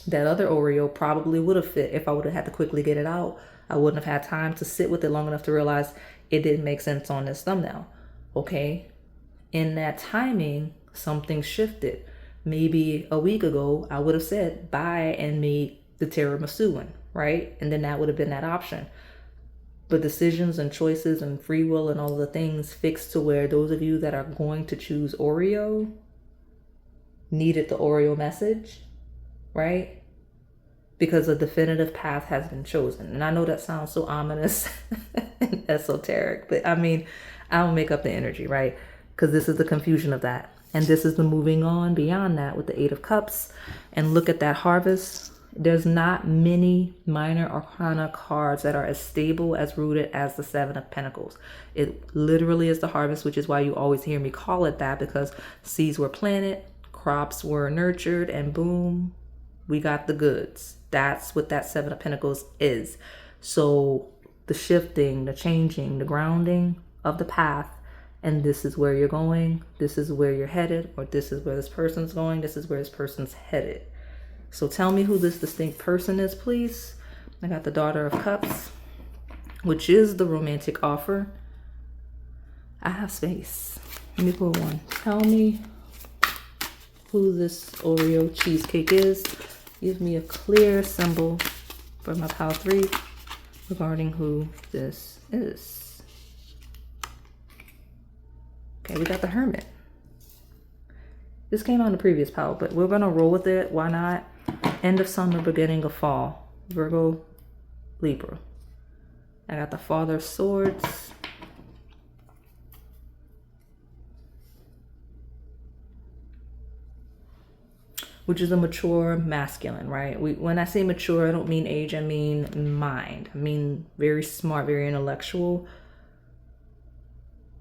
that other Oreo probably would have fit if I would have had to quickly get it out. I wouldn't have had time to sit with it long enough to realize it didn't make sense on this thumbnail. Okay, in that timing, something shifted. Maybe a week ago, I would have said bye and made the tiramisu one, right? And then that would have been that option. But decisions and choices and free will and all of the things fixed to where those of you that are going to choose Oreo needed the Oreo message, right? Because a definitive path has been chosen. And I know that sounds so ominous and esoteric, but I mean, I don't make up the energy, right? Because this is the confusion of that. And this is the moving on beyond that with the Eight of Cups. And look at that harvest. There's not many minor arcana cards that are as stable, as rooted as the Seven of Pentacles. It literally is the harvest, which is why you always hear me call it that, because seeds were planted, crops were nurtured, and boom, we got the goods. That's what that Seven of Pentacles is. So the shifting, the changing, the grounding of the path, and this is where you're going, this is where you're headed, or this is where this person's going, this is where this person's headed. So tell me who this distinct person is, please. I got the Daughter of Cups, which is the romantic offer. I have space. Let me pull one. Tell me who this Oreo cheesecake is. Give me a clear symbol for my pile 3 regarding who this is. Okay, we got the Hermit. This came out in the previous pile, but we're gonna roll with it. Why not? End of summer, beginning of fall. Virgo, Libra. I got the Father of Swords. Which is a mature masculine, right? When I say mature, I don't mean age, I mean mind. I mean very smart, very intellectual,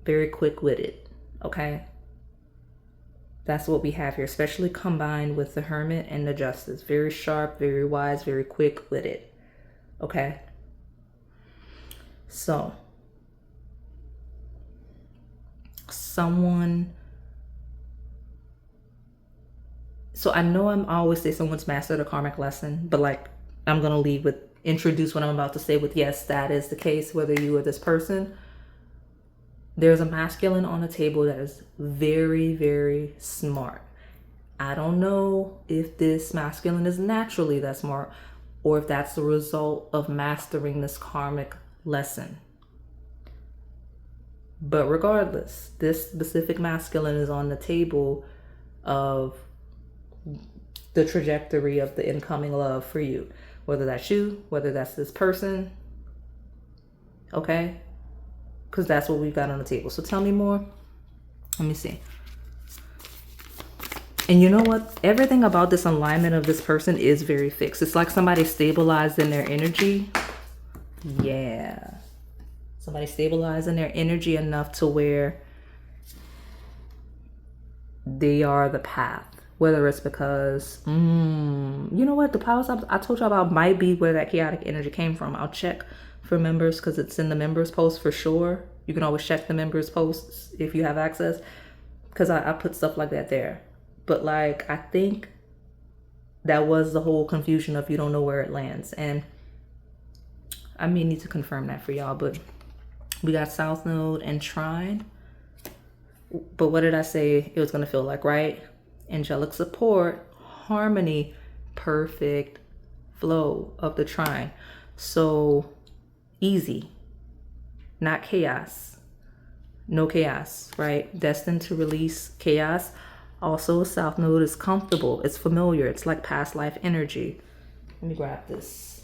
very quick-witted, okay? That's what we have here, especially combined with the Hermit and the Justice. Very sharp, very wise, very quick-witted, okay? So, so I know I'm always say someone's mastered a karmic lesson, but like I'm going to leave with, introduce what I'm about to say with, yes, that is the case, whether you are this person. There's a masculine on the table that is very, very smart. I don't know if this masculine is naturally that smart or if that's the result of mastering this karmic lesson. But regardless, this specific masculine is on the table of the trajectory of the incoming love for you. Whether that's you, whether that's this person, okay? Because that's what we've got on the table. So tell me more. Let me see. And you know what? Everything about this alignment of this person is very fixed. It's like somebody stabilized in their energy. Yeah. Somebody stabilized in their energy enough to where they are the path. Whether it's because, you know what? The powers I told you about might be where that chaotic energy came from. I'll check for members because it's in the members post for sure. You can always check the members posts if you have access, because I put stuff like that there. But like, I think that was the whole confusion of you don't know where it lands. And I may need to confirm that for y'all, but we got South Node and Trine. But what did I say it was going to feel like, right? Angelic support, harmony, perfect flow of the Trine. So easy, not chaos, no chaos, right? Destined to release chaos. Also, South Node is comfortable, it's familiar, it's like past life energy. Let me grab this.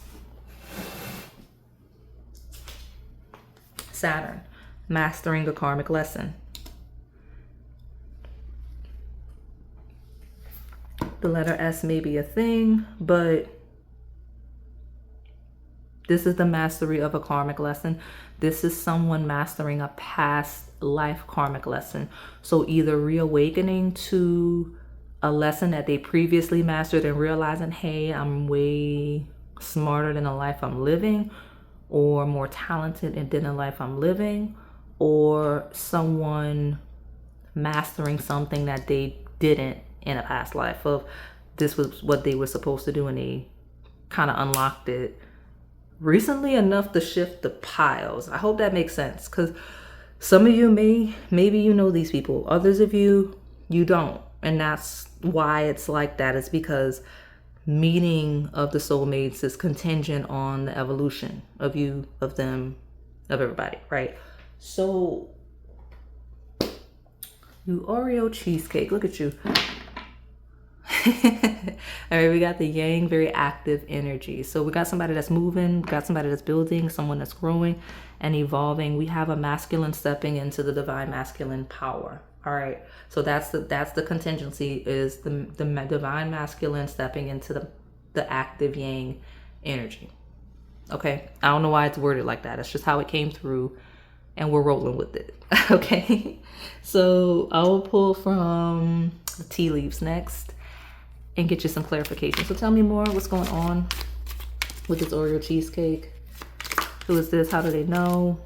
Saturn. mastering a karmic lesson. The letter S may be a thing, but this is the mastery of a karmic lesson. This is someone mastering a past life karmic lesson. So either reawakening to a lesson that they previously mastered and realizing, hey, I'm way smarter than the life I'm living, or more talented than the life I'm living, or someone mastering something that they didn't in a past life of this was what they were supposed to do and they kind of unlocked it recently enough to shift the piles. I hope that makes sense, because some of you maybe you know these people, others of you don't, and that's why it's like that. It's because meeting of the soulmates is contingent on the evolution of you, of them, of everybody, right? So you Oreo cheesecake, look at you. All right, we got the yang, very active energy. So we got somebody that's moving, got somebody that's building, someone that's growing and evolving. We have a masculine stepping into the divine masculine power. All right, so that's the contingency, is the divine masculine stepping into the active yang energy. Okay, I don't know why it's worded like that. It's just how it came through, and we're rolling with it. Okay, so I will pull from the tea leaves next and get you some clarification. So tell me more. What's going on with this Oreo cheesecake? Who is this? How do they know?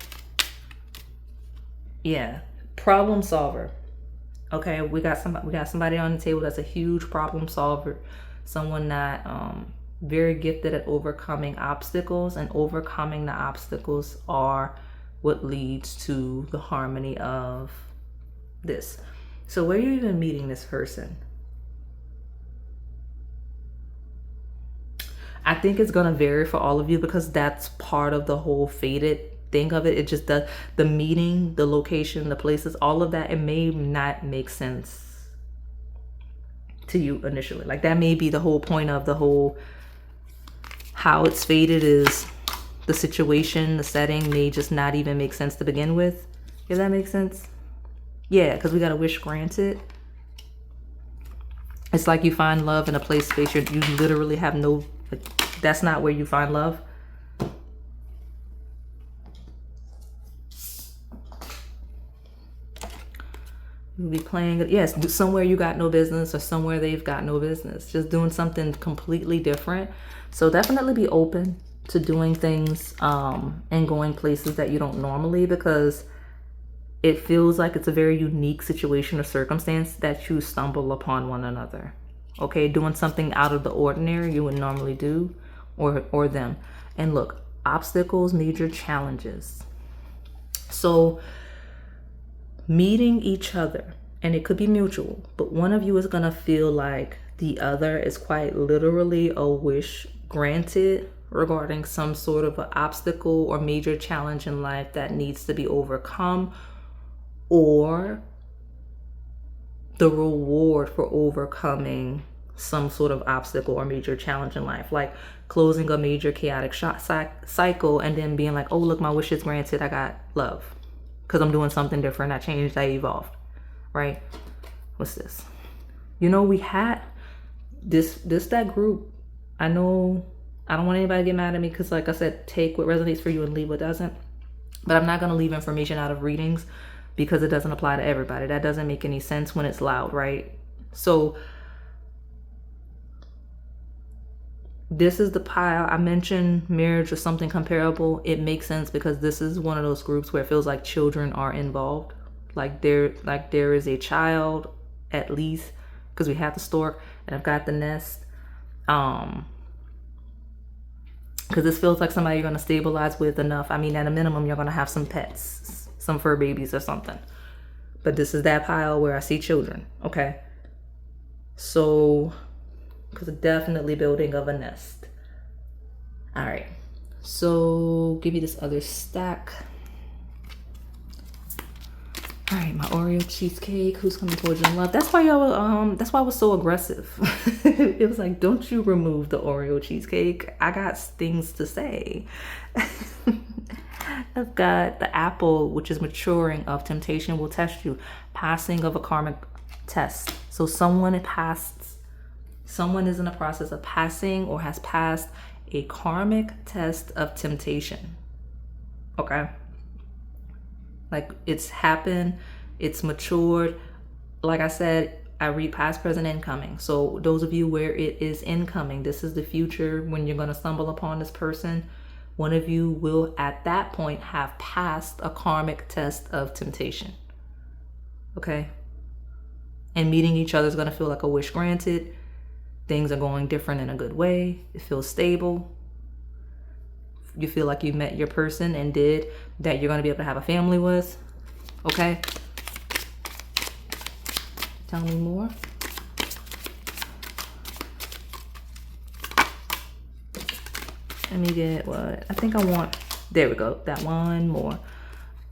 Yeah, problem solver. Okay, we got somebody on the table that's a huge problem solver, someone that very gifted at overcoming obstacles, and overcoming the obstacles are what leads to the harmony of this. So where are you even meeting this person? I think it's gonna vary for all of you, because that's part of the whole fated thing of it. It just does, the meeting, the location, the places, all of that, it may not make sense to you initially. Like that may be the whole point of the whole, how it's fated is the situation, the setting may just not even make sense to begin with. Does that make sense? Yeah, because we got a wish granted. It's like you find love in a place, space, you literally have no, that's not where you find love. You'll be playing, yes, somewhere you got no business, or somewhere they've got no business. Just doing something completely different. So definitely be open to doing things and going places that you don't normally, because it feels like it's a very unique situation or circumstance that you stumble upon one another. Okay, doing something out of the ordinary you would normally do, or them. And look, obstacles, major challenges. So meeting each other, and it could be mutual, but one of you is gonna feel like the other is quite literally a wish granted regarding some sort of an obstacle or major challenge in life that needs to be overcome, or the reward for overcoming some sort of obstacle or major challenge in life, like closing a major chaotic cycle and then being like, oh, look, my wish is granted, I got love because I'm doing something different, I changed, I evolved, right? What's this? You know, we had that group. I know I don't want anybody to get mad at me, because like I said, take what resonates for you and leave what doesn't, but I'm not going to leave information out of readings because it doesn't apply to everybody. That doesn't make any sense when it's loud, right? So this is the pile. I mentioned marriage or something comparable. It makes sense because this is one of those groups where it feels like children are involved. Like there is a child, at least, because we have the stork and I've got the nest. Because this feels like somebody you're going to stabilize with enough. I mean, at a minimum, you're going to have some pets, some fur babies or something. But this is that pile where I see children. Okay. So, because definitely building of a nest. All right. So, give you this other stack. All right, my Oreo cheesecake. Who's coming towards you in love? That's why y'all. That's why I was so aggressive. It was like, don't you remove the Oreo cheesecake? I got things to say. I've got the apple, which is maturing of temptation will test you. Passing of a karmic test. So someone is in the process of passing or has passed a karmic test of temptation. Okay? Like, it's happened, it's matured. Like I said, I read past, present, incoming. So those of you where it is incoming, this is the future when you're going to stumble upon this person. One of you will at that point have passed a karmic test of temptation. Okay? And meeting each other is going to feel like a wish granted. Things are going different in a good way. It feels stable. You feel like you met your person and did that you're going to be able to have a family with. Okay? Tell me more. Let me get what I think I want. There we go. That one more.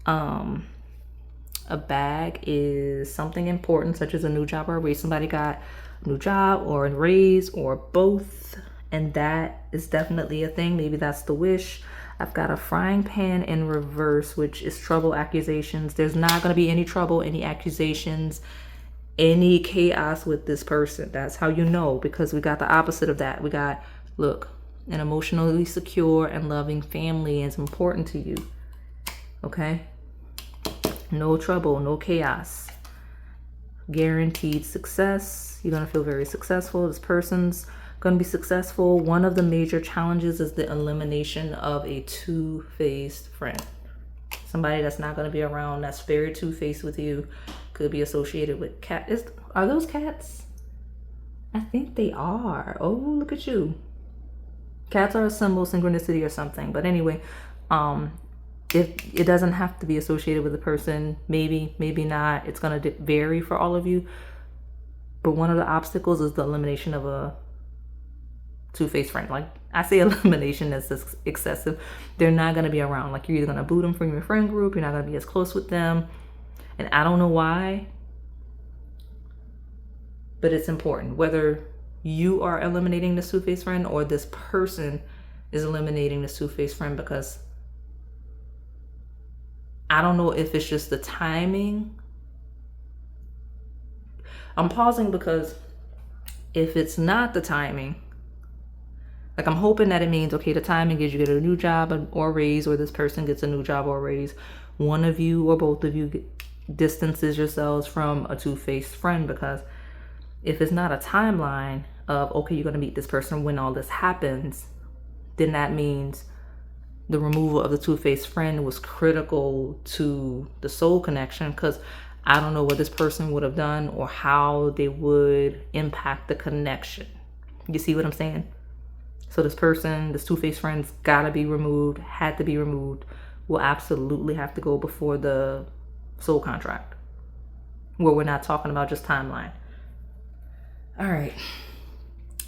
A bag is something important, such as a new job or a raise. Somebody got a new job or a raise or both, and that is definitely a thing. Maybe that's the wish. I've got a frying pan in reverse, which is trouble, accusations. There's not going to be any trouble, any accusations, any chaos with this person. That's how you know, because we got the opposite of that. We got, look, an emotionally secure and loving family is important to you. Okay? No trouble, no chaos. Guaranteed success. You're going to feel very successful. This person's going to be successful. One of the major challenges is the elimination of a two-faced friend. Somebody that's not going to be around, that's very two-faced with you. Could be associated with cat. Are those cats? I think they are. Oh, look at you. Cats are a symbol, synchronicity or something. But anyway, if it doesn't have to be associated with a person, maybe not. It's going to vary for all of you. But one of the obstacles is the elimination of a two-faced friend. Like, I say elimination as excessive. They're not going to be around. Like, you're either going to boot them from your friend group. You're not going to be as close with them. And I don't know why, but it's important. Whether you are eliminating the two-faced friend or this person is eliminating the two-faced friend, because I don't know if it's just the timing. I'm pausing because if it's not the timing, like, I'm hoping that it means, okay, the timing is you get a new job or raise, or this person gets a new job or raise. One of you or both of you distances yourselves from a two-faced friend, because if it's not a timeline of, okay, you're going to meet this person when all this happens, then that means the removal of the two-faced friend was critical to the soul connection, because I don't know what this person would have done or how they would impact the connection. You see what I'm saying? So this person, this two-faced friend's gotta be removed, had to be removed, will absolutely have to go before the soul contract, where we're not talking about just timeline. All right.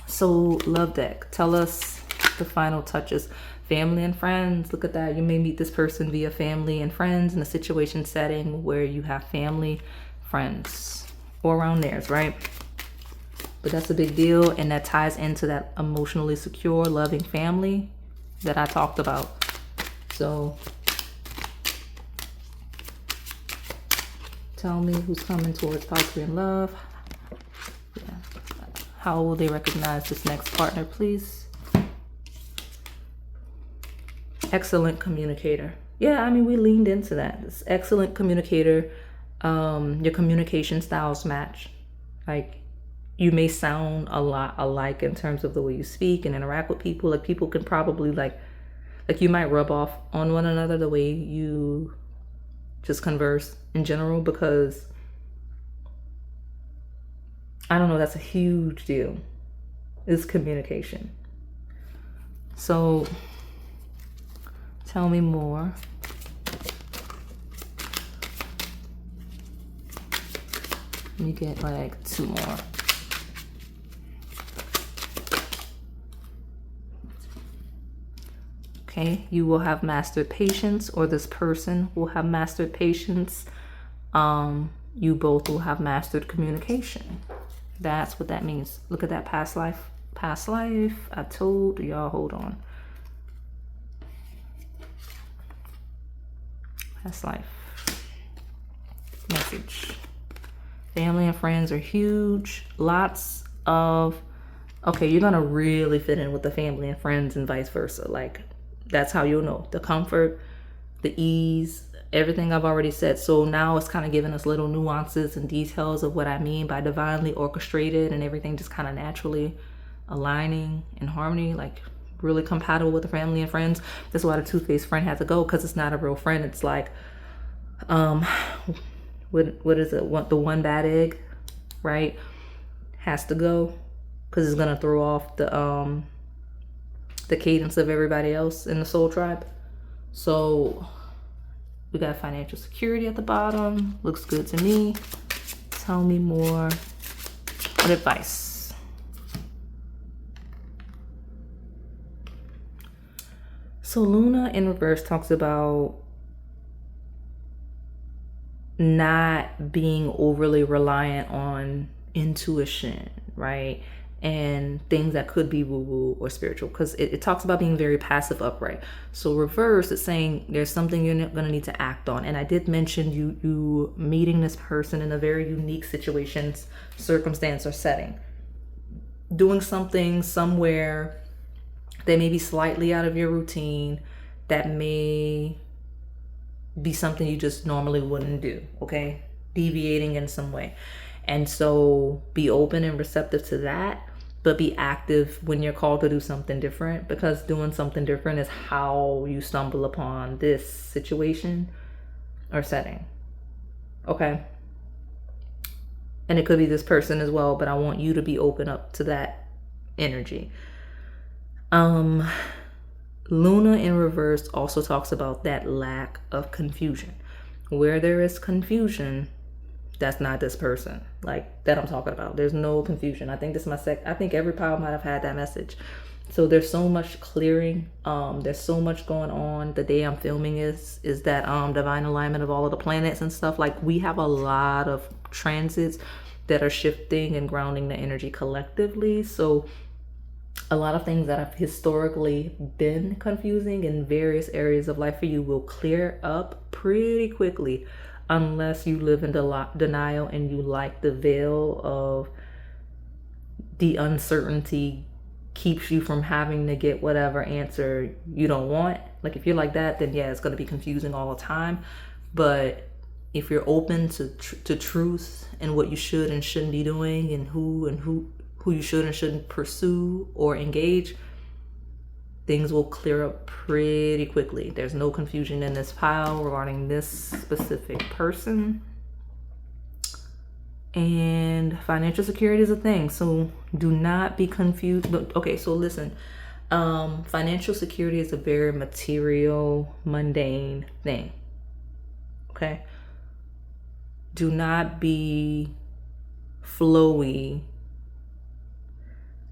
So love deck, tell us the final touches. Family and friends, look at that. You may meet this person via family and friends in a situation setting where you have family, friends, or around theirs, right? But that's a big deal, and that ties into that emotionally secure, loving family that I talked about. So tell me who's coming towards poverty and love. Yeah. How will they recognize this next partner, please? Excellent communicator. Yeah, I mean, we leaned into that. This excellent communicator. Your communication styles match. Like, you may sound a lot alike in terms of the way you speak and interact with people. Like, people can probably like you might rub off on one another the way you just converse in general, because I don't know, that's a huge deal, is communication. So tell me more. Let me get like two more. Okay, you will have mastered patience, or this person will have mastered patience. You both will have mastered communication. That's what that means. Look at that past life. Past life. I told y'all, hold on. That's life. Message. Family and friends are huge. Lots of, okay, you're gonna really fit in with the family and friends and vice versa. Like, that's how you'll know. The comfort, the ease, everything I've already said. So now it's kind of giving us little nuances and details of what I mean by divinely orchestrated and everything just kind of naturally aligning in harmony, like really compatible with the family and friends. That's why the two-faced friend had to go, because it's not a real friend. It's like, what is it? What, the one bad egg, right? Has to go because it's gonna throw off the cadence of everybody else in the soul tribe. So we got financial security at the bottom. Looks good to me. Tell me more. What advice? So Luna in reverse talks about not being overly reliant on intuition, right? And things that could be woo-woo or spiritual, because it talks about being very passive upright. So reverse, it's saying there's something you're going to need to act on. And I did mention you meeting this person in a very unique situation, circumstance, or setting. Doing something somewhere that may be slightly out of your routine, that may be something you just normally wouldn't do, okay? Deviating in some way. And so be open and receptive to that, but be active when you're called to do something different, because doing something different is how you stumble upon this situation or setting, okay? And it could be this person as well, but I want you to be open up to that energy. Luna in reverse also talks about that lack of confusion. Where there is confusion, that's not this person, like that I'm talking about. There's no confusion. I think this is I think every pile might have had that message. So there's so much clearing. There's so much going on. The day I'm filming is that divine alignment of all of the planets and stuff. Like, we have a lot of transits that are shifting and grounding the energy collectively. So a lot of things that have historically been confusing in various areas of life for you will clear up pretty quickly, unless you live in denial and you like the veil of the uncertainty keeps you from having to get whatever answer you don't want. Like, if you're like that, then yeah, it's going to be confusing all the time. But if you're open to truth and what you should and shouldn't be doing, and who you should and shouldn't pursue or engage, things will clear up pretty quickly. There's no confusion in this pile regarding this specific person. And financial security is a thing, so do not be confused. But okay, so listen, financial security is a very material, mundane thing, okay? Do not be flowy.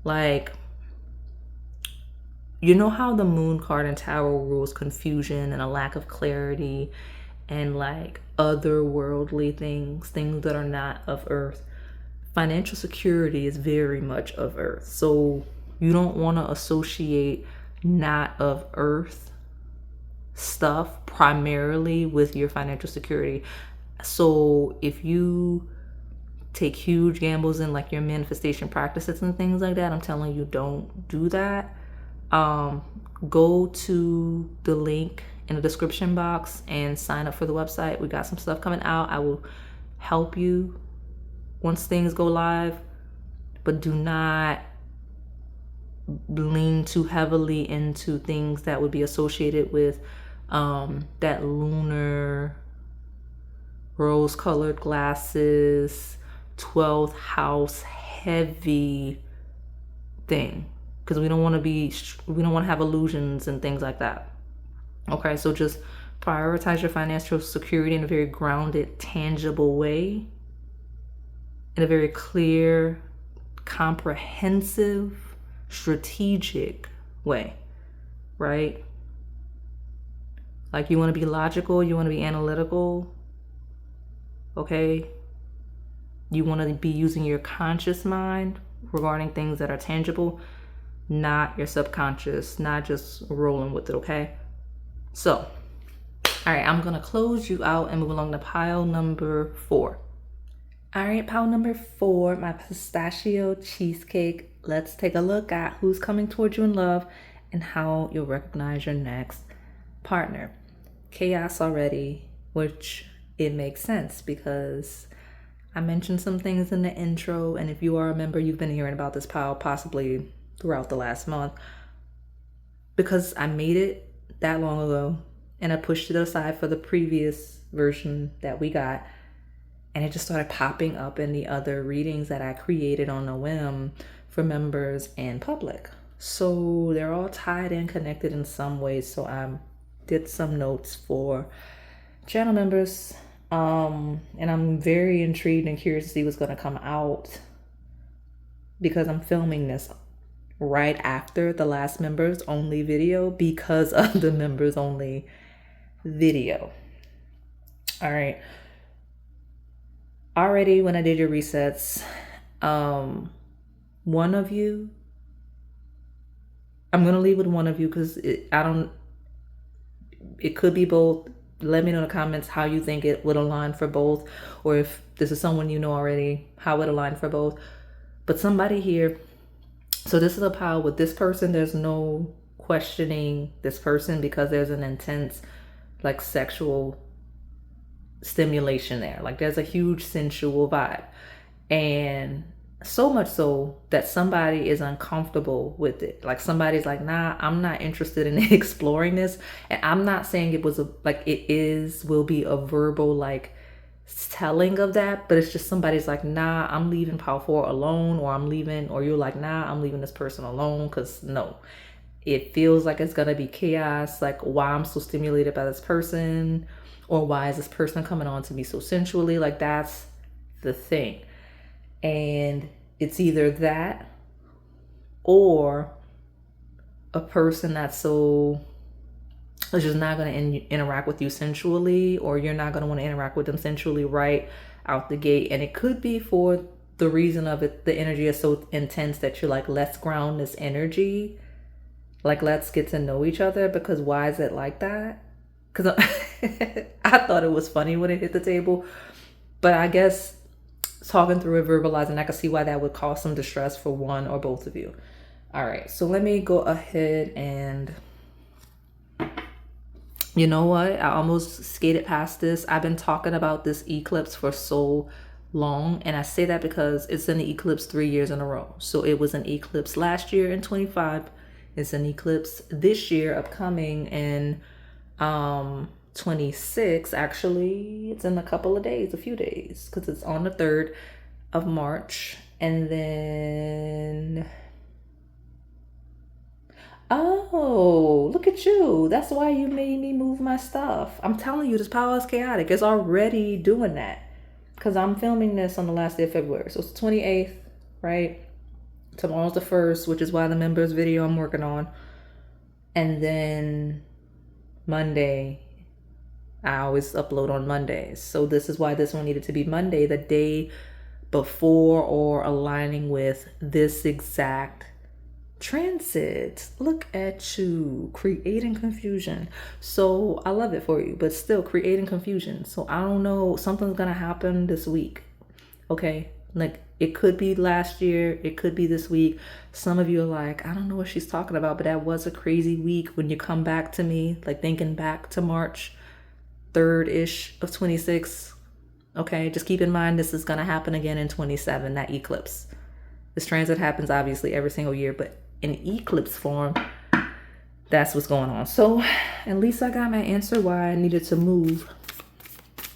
Like, you know how the moon card and tarot rules confusion and a lack of clarity and like otherworldly things that are not of earth. Financial security is very much of earth. So you don't want to associate not of earth stuff primarily with your financial security. So if you take huge gambles in like your manifestation practices and things like that, I'm telling you, don't do that. Go to the link in the description box and sign up for the website. We got some stuff coming out. I will help you once things go live, but do not lean too heavily into things that would be associated with that lunar rose-colored glasses 12th house heavy thing, because we don't want to have illusions and things like that. Okay, so just prioritize your financial security in a very grounded, tangible way, in a very clear, comprehensive, strategic way, right? Like, you want to be logical, you want to be analytical, okay? You want to be using your conscious mind regarding things that are tangible, not your subconscious, not just rolling with it, okay? So, All right, I'm gonna close you out and move along to pile number 4. All right, pile number 4, my pistachio cheesecake. Let's take a look at who's coming towards you in love and how you'll recognize your next partner. Chaos already, which it makes sense because I mentioned some things in the intro, and if you are a member, you've been hearing about this pile possibly throughout the last month because I made it that long ago and I pushed it aside for the previous version that we got, and it just started popping up in the other readings that I created on a whim for members and public. So they're all tied and connected in some ways. So I did some notes for channel members, and I'm very intrigued and curious to see what's going to come out because I'm filming this right after the last members only video because of the members only video. All right. Already when I did your resets, one of you, I'm going to leave with one of you because it could be both. Let me know in the comments how you think it would align for both, or if this is someone you know already, how it aligned for both. But somebody here, so this is a pile with this person. There's no questioning this person because there's an intense like sexual stimulation there. Like there's a huge sensual vibe, and so much so that somebody is uncomfortable with it. Like somebody's like, nah, I'm not interested in exploring this. And I'm not saying it was will be a verbal like telling of that, but it's just somebody's like, nah, I'm leaving pile 4 alone, or you're like, nah, I'm leaving this person alone because no, it feels like it's gonna be chaos. Like why I'm so stimulated by this person, or why is this person coming on to me so sensually? Like that's the thing. And it's either that or a person that's just not going to interact with you sensually, or you're not going to want to interact with them sensually right out the gate. And it could be for the reason of it, the energy is so intense that you're like, let's ground this energy. Like, let's get to know each other, because why is it like that? Because I thought it was funny when it hit the table, but I guess talking through it, verbalizing, I can see why that would cause some distress for one or both of you. All right, so let me go ahead and, you know what? I almost skated past this. I've been talking about this eclipse for so long, and I say that because it's an eclipse 3 years in a row. So it was an eclipse last year in 25. It's an eclipse this year upcoming in 26. Actually, it's in a few days, because it's on the 3rd of March. And then, oh, look at you. That's why you made me move my stuff. I'm telling you, this power is chaotic. It's already doing that, because I'm filming this on the last day of February. So it's the 28th, right? Tomorrow's the 1st, which is why the members video I'm working on. And then Monday, I always upload on Mondays. So this is why this one needed to be Monday, the day before or aligning with this exact transit. Look at you creating confusion. So I love it for you, but still creating confusion. So I don't know, something's gonna happen this week. Okay, like it could be last year, it could be this week. Some of you are like, I don't know what she's talking about, but that was a crazy week. When you come back to me, like thinking back to March 3rd-ish of 26. Okay, just keep in mind this is gonna happen again in 27, that eclipse. This transit happens obviously every single year, but in eclipse form, that's what's going on. So at least I got my answer why I needed to move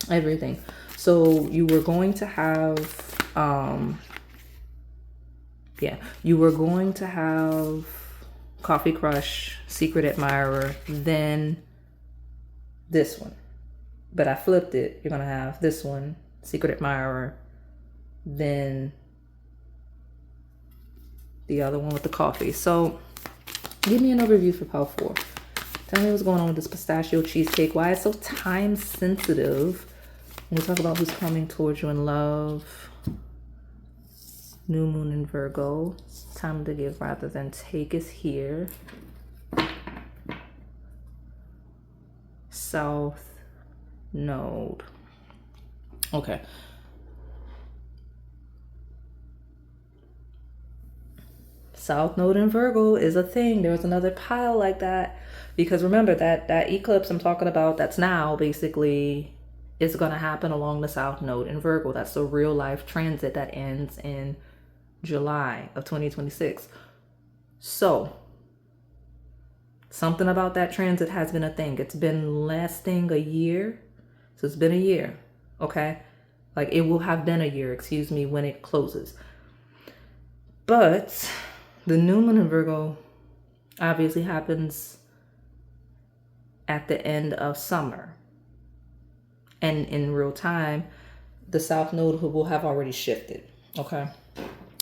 everything. So you were going to have you were going to have Coffee Crush, Secret Admirer, then this one. But I flipped it. You're going to have this one, Secret Admirer, then the other one with the coffee. So give me an overview for pile 4. Tell me what's going on with this pistachio cheesecake. Why it's so time sensitive. When we talk about who's coming towards you in love. New moon in Virgo. Time to give rather than take is here. South node. Okay. South node in Virgo is a thing. There was another pile like that. Because remember that eclipse I'm talking about that's now basically is going to happen along the South node in Virgo. That's the real life transit that ends in July of 2026. So something about that transit has been a thing. It's been lasting a year. So it's been a year. Okay. Like it will have been a year, excuse me, when it closes. But the new moon in Virgo obviously happens at the end of summer. And in real time, the South Node will have already shifted. Okay.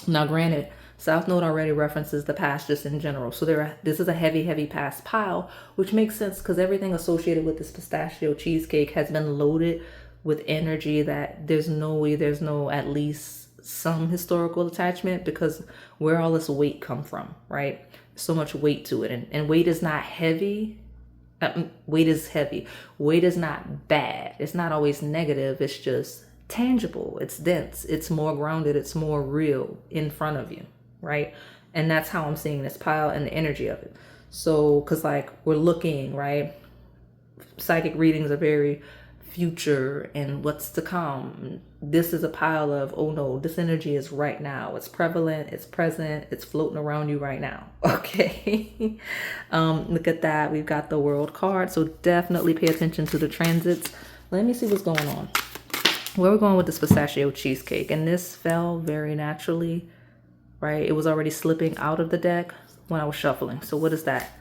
Now, granted, South Node already references the past just in general. So this is a heavy, heavy past pile, which makes sense because everything associated with this pistachio cheesecake has been loaded with energy that there's no at least some historical attachment, because where all this weight come from, right? So much weight to it. And weight is not heavy. Weight is heavy. Weight is not bad. It's not always negative. It's just tangible. It's dense. It's more grounded. It's more real in front of you, right? And that's how I'm seeing this pile and the energy of it. So, because like we're looking, right? Psychic readings are very future and what's to come. This is a pile of, oh no, this energy is right now. It's prevalent, it's present, it's floating around you right now. Okay. Look at that. We've got the World card. So definitely pay attention to the transits. Let me see what's going on. Where we're going with this pistachio cheesecake. And this fell very naturally, right? It was already slipping out of the deck when I was shuffling. So what is that?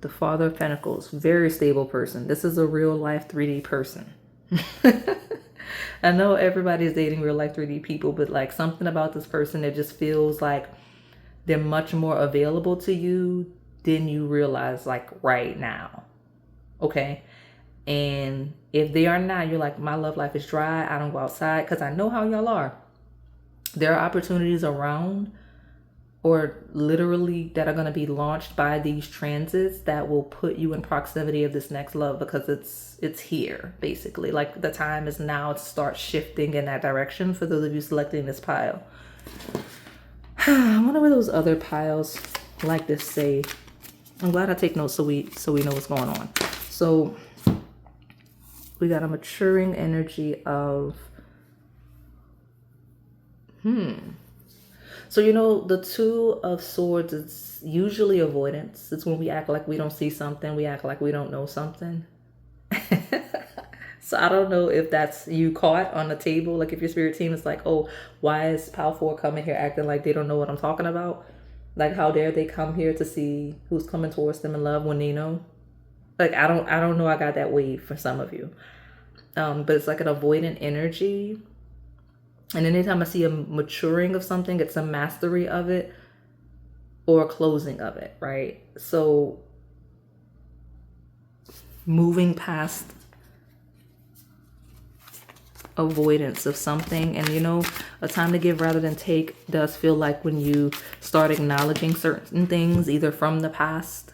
The Father of Pentacles, very stable person. This is a real life 3D person. I know everybody's dating real life 3D people, but like something about this person, it just feels like they're much more available to you than you realize like right now. Okay. And if they are not, you're like, my love life is dry. I don't go outside because I know how y'all are. There are opportunities around or literally that are going to be launched by these transits that will put you in proximity of this next love, because it's here basically. Like the time is now to start shifting in that direction for those of you selecting this pile. I wonder where those other piles like this say. I'm glad I take notes so we know what's going on. So we got a maturing energy of So, you know, the Two of Swords, it's usually avoidance. It's when we act like we don't see something. We act like we don't know something. So I don't know if that's you caught on the table. Like if your spirit team is like, oh, why is Pal 4 coming here acting like they don't know what I'm talking about? Like how dare they come here to see who's coming towards them in love when they know? Like I don't know. I got that wave for some of you. But it's like an avoidant energy. And anytime I see a maturing of something, it's a mastery of it or a closing of it, right? So moving past avoidance of something, and you know, a time to give rather than take does feel like when you start acknowledging certain things, either from the past.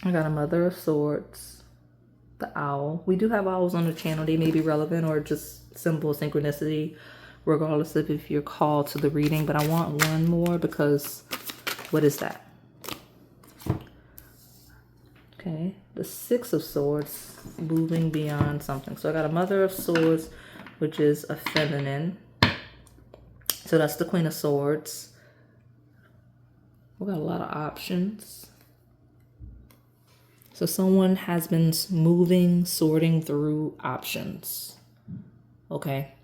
I got a Mother of Swords. The owl. We do have owls on the channel. They may be relevant or just simple synchronicity, regardless of if you're called to the reading. But I want one more because what is that? Okay, the Six of Swords, moving beyond something. So I got a Mother of Swords, which is a feminine. So that's the Queen of Swords. We got a lot of options. So someone has been moving, sorting through options. Okay.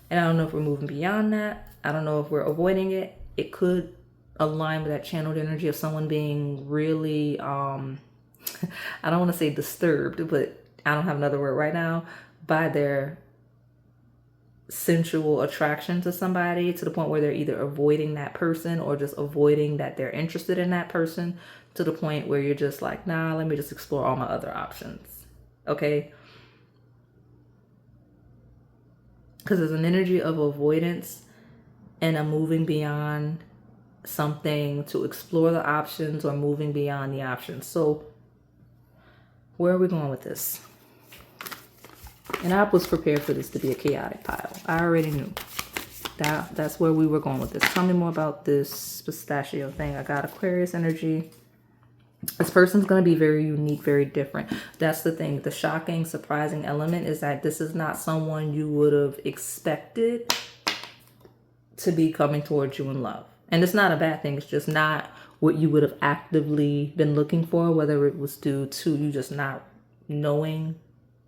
And I don't know if we're moving beyond that. I don't know if we're avoiding it. It could align with that channeled energy of someone being really, I don't want to say disturbed, but I don't have another word right now, by their sensual attraction to somebody, to the point where they're either avoiding that person or just avoiding that they're interested in that person, to the point where you're just like, nah, let me just explore all my other options. Okay. Because there's an energy of avoidance and a moving beyond something to explore the options or moving beyond the options. So Where are we going with this? And I was prepared for this to be a chaotic pile. I already knew. That's where we were going with this. Tell me more about this pistachio thing. I got Aquarius energy. This person's going to be very unique, very different. That's the thing. The shocking, surprising element is that this is not someone you would have expected to be coming towards you in love. And it's not a bad thing. It's just not what you would have actively been looking for, whether it was due to you just not knowing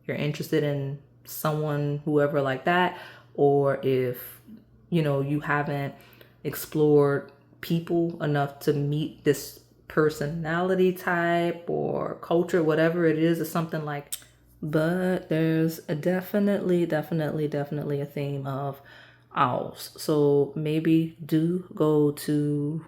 you're interested in someone, whoever like that, or if, you know, you haven't explored people enough to meet this personality type or culture, whatever it is, or something like. But there's a definitely a theme of owls. So maybe do go to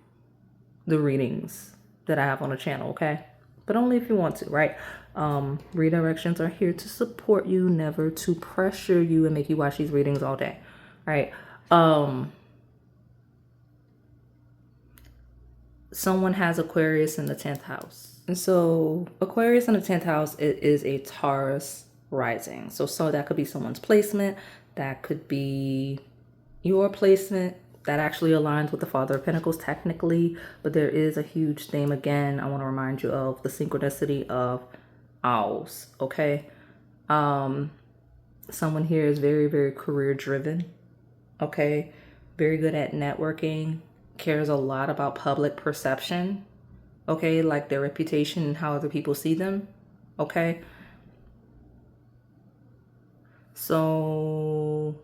the readings that I have on the channel, okay? But only if you want to, right? Redirections are here to support you, never to pressure you and make you watch these readings all day, right? Someone has Aquarius in the 10th house. And so Aquarius in the 10th house, it is a Taurus rising. So that could be someone's placement. That could be your placement. That actually aligns with the Father of Pentacles technically. But there is a huge theme. Again, I want to remind you of the synchronicity of owls, okay? Someone here is very career driven, okay? Very good at networking, cares a lot about public perception, okay? Like their reputation and how other people see them, okay? So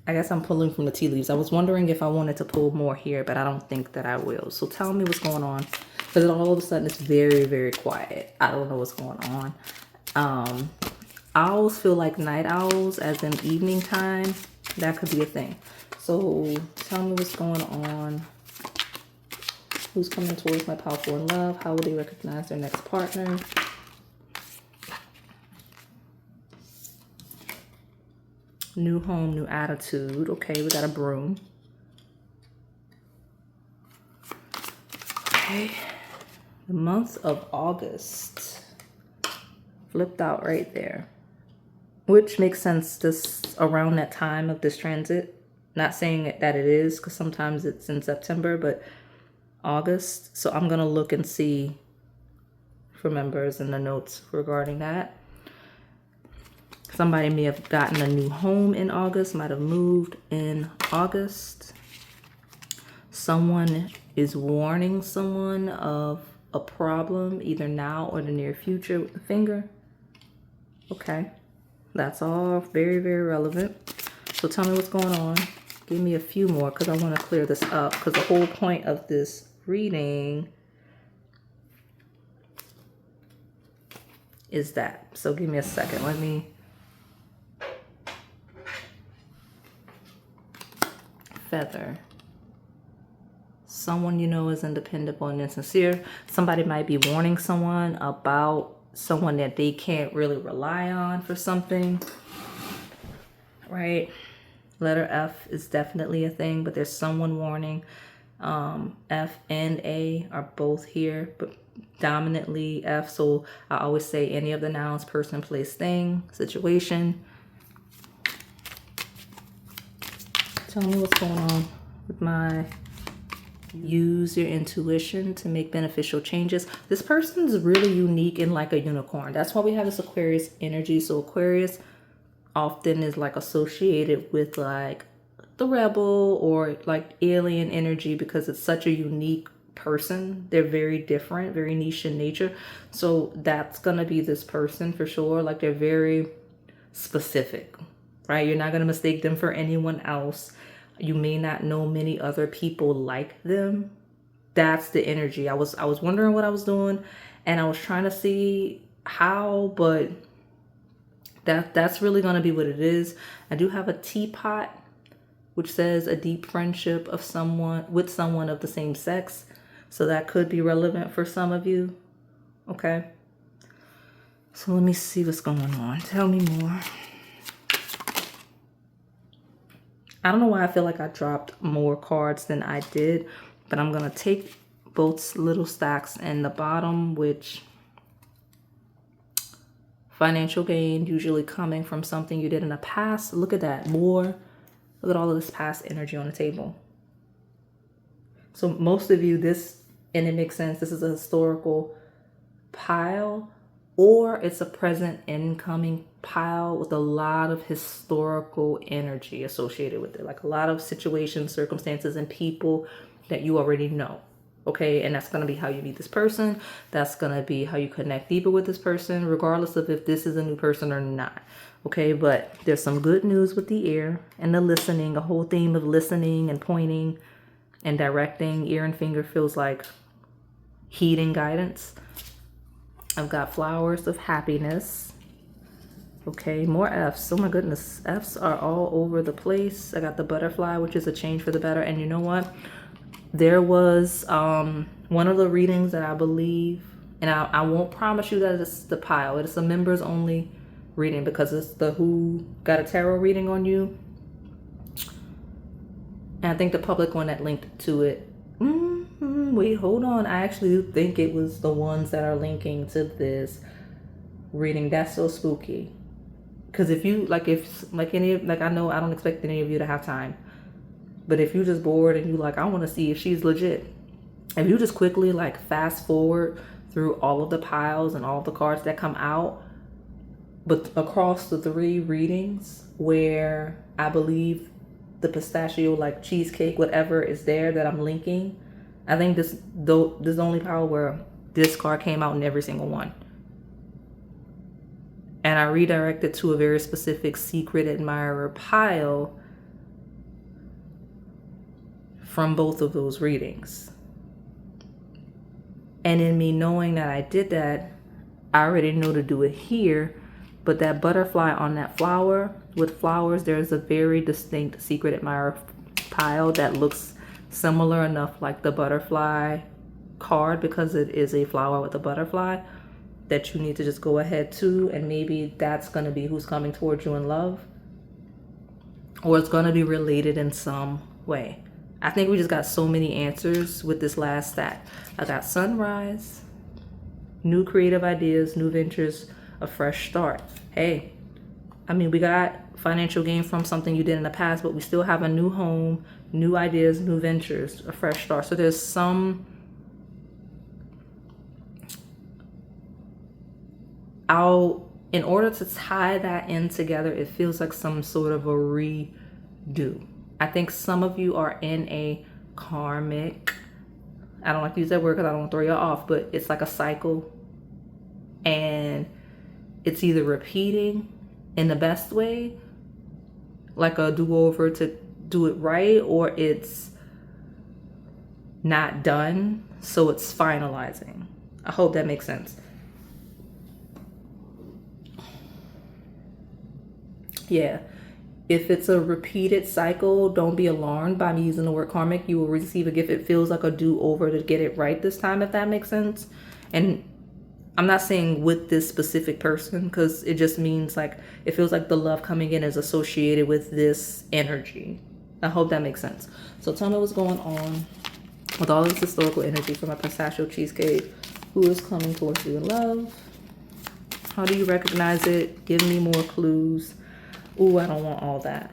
I guess I'm pulling from the tea leaves. I was wondering if I wanted to pull more here, but I don't think that I will. So tell me what's going on. Because all of a sudden it's very quiet. I don't know what's going on. Owls feel like night owls, as in evening time. That could be a thing. So tell me what's going on. Who's coming towards my powerful in love? How will they recognize their next partner? New home, new attitude. Okay, we got a broom. Okay. The month of August. Flipped out right there. Which makes sense just around that time of this transit. Not saying that it is, because sometimes it's in September, but August. So I'm going to look and see for members in the notes regarding that. Somebody may have gotten a new home in August, might have moved in August. Someone is warning someone of a problem, either now or the near future with the finger. Okay, that's all very relevant. So tell me what's going on. Give me a few more because I want to clear this up, because the whole point of this reading is that. So give me a second. Let me feather. Someone you know is independent and insincere. Somebody might be warning someone about someone that they can't really rely on for something, right? Letter F is definitely a thing, but there's someone warning. F and A are both here, but dominantly F. So I always say any of the nouns: person, place, thing, situation. Tell me what's going on with my use your intuition to make beneficial changes. This person's really unique and like a unicorn. That's why we have this Aquarius energy. So Aquarius often is like associated with like the rebel or like alien energy, because it's such a unique person. They're very different, very niche in nature. So that's gonna be this person for sure. Like they're very specific, right? You're not gonna mistake them for anyone else. You may not know many other people like them. That's the energy. I was wondering what I was doing, and I was trying to see how, but that's really going to be what it is. I do have a teapot, which says a deep friendship of someone with someone of the same sex. So that could be relevant for some of you. Okay. So let me see what's going on. Tell me more. I don't know why I feel like I dropped more cards than I did, but I'm going to take both little stacks in the bottom, which financial gain usually coming from something you did in the past. Look at that, more. Look at all of this past energy on the table. So most of you, this, and it makes sense, this is a historical pile, or it's a present incoming pile with a lot of historical energy associated with it. Like a lot of situations, circumstances, and people that you already know. Okay, and that's going to be how you meet this person. That's going to be how you connect deeper with this person, regardless of if this is a new person or not. Okay, but there's some good news with the ear and the listening, a whole theme of listening and pointing and directing. Ear and finger feels like heeding guidance. I've got flowers of happiness. Okay, more F's. Oh my goodness, F's are all over the place. I got the butterfly, which is a change for the better. And you know what? There was one of the readings that I believe, and I won't promise you that it's the pile. It's a members only reading because it's the Who Got a Tarot reading on you. And I think the public one that linked to it. Wait, hold on. I actually think it was the ones that are linking to this reading. That's so spooky. Because if you, like I know I don't expect any of you to have time. But if you're just bored and you like, I want to see if she's legit. If you just quickly like fast forward through all of the piles and all of the cards that come out, but across the 3 readings where I believe the pistachio, like cheesecake, whatever is there that I'm linking, I think this is the only pile where this card came out in every single one. And I redirected to a very specific secret admirer pile from both of those readings. And in me knowing that I did that, I already know to do it here. But that butterfly on that flower, with flowers, there's a very distinct secret admirer pile that looks similar enough like the butterfly card, because it is a flower with a butterfly, that you need to just go ahead to, and maybe that's going to be who's coming towards you in love, or it's going to be related in some way. I think we just got so many answers with this last stack. I got sunrise, new creative ideas, new ventures, a fresh start. Hey, I mean, we got financial gain from something you did in the past, but we still have a new home, new ideas, new ventures, a fresh start. So there's some, in order to tie that in together, it feels like some sort of a redo. I think some of you are in a karmic, I don't like to use that word because I don't want to throw you off, but it's like a cycle, and it's either repeating in the best way, like a do-over to do it right, or it's not done, so it's finalizing. I hope that makes sense. Yeah. If it's a repeated cycle, don't be alarmed by me using the word karmic. You will receive a gift. It feels like a do-over to get it right this time, if that makes sense. And I'm not saying with this specific person, because it just means like, it feels like the love coming in is associated with this energy. I hope that makes sense. So tell me what's going on with all this historical energy for my pistachio cheesecake. Who is coming towards you in love? How do you recognize it? Give me more clues. Ooh, I don't want all that.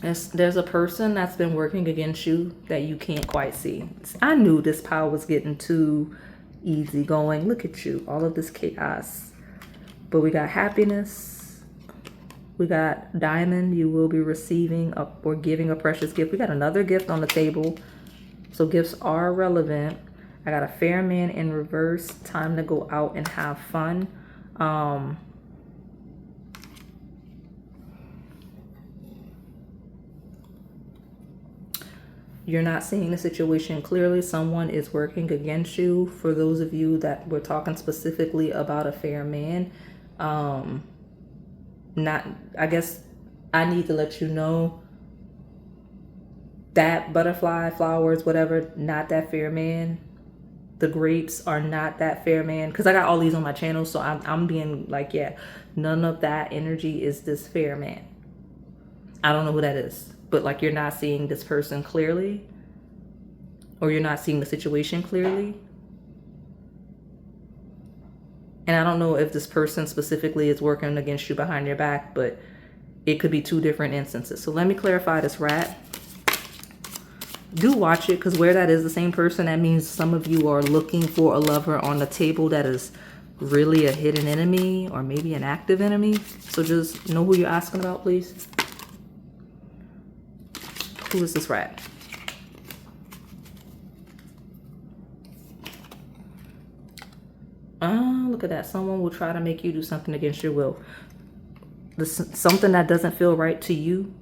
There's a person that's been working against you that you can't quite see. I knew this pile was getting too easy going. Look at you, all of this chaos. But we got happiness. We got diamond. You will be receiving or giving a precious gift. We got another gift on the table. So gifts are relevant. I got a fair man in reverse. Time to go out and have fun. You're not seeing the situation clearly. Someone is working against you. For those of you that were talking specifically about a fair man, I guess I need to let you know that butterfly, flowers, whatever, not that fair man. The grapes are not that fair man. Because I got all these on my channel, so I'm being like, yeah, none of that energy is this fair man. I don't know who that is. But like, you're not seeing this person clearly. or you're not seeing the situation clearly. And I don't know if this person specifically is working against you behind your back, but it could be two different instances. So let me clarify this rat. Do watch it, because where that is the same person, that means some of you are looking for a lover on the table that is really a hidden enemy or maybe an active enemy. So just know who you're asking about, please. Who is this rat? Oh, look at that. Someone will try to make you do something against your will. Something that doesn't feel right to you.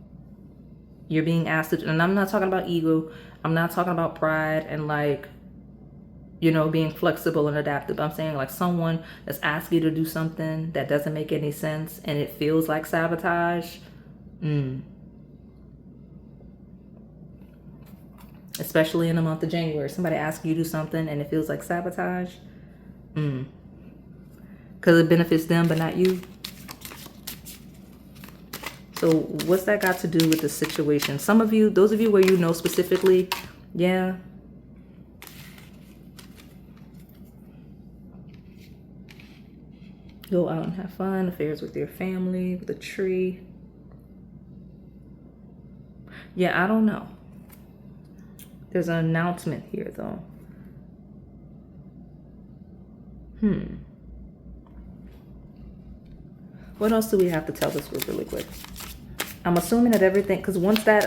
You're being asked to, and I'm not talking about ego. I'm not talking about pride and like, you know, being flexible and adaptive. I'm saying like someone that's asking you to do something that doesn't make any sense and it feels like sabotage. Especially in the month of January. Somebody asks you to do something and it feels like sabotage. Because it benefits them but not you. So what's that got to do with the situation? Some of you, those of you where you know specifically, yeah. Go out and have fun, affairs with your family, with a tree. Yeah, I don't know. There's an announcement here though. What else do we have to tell this group really quick? I'm assuming that everything, because once that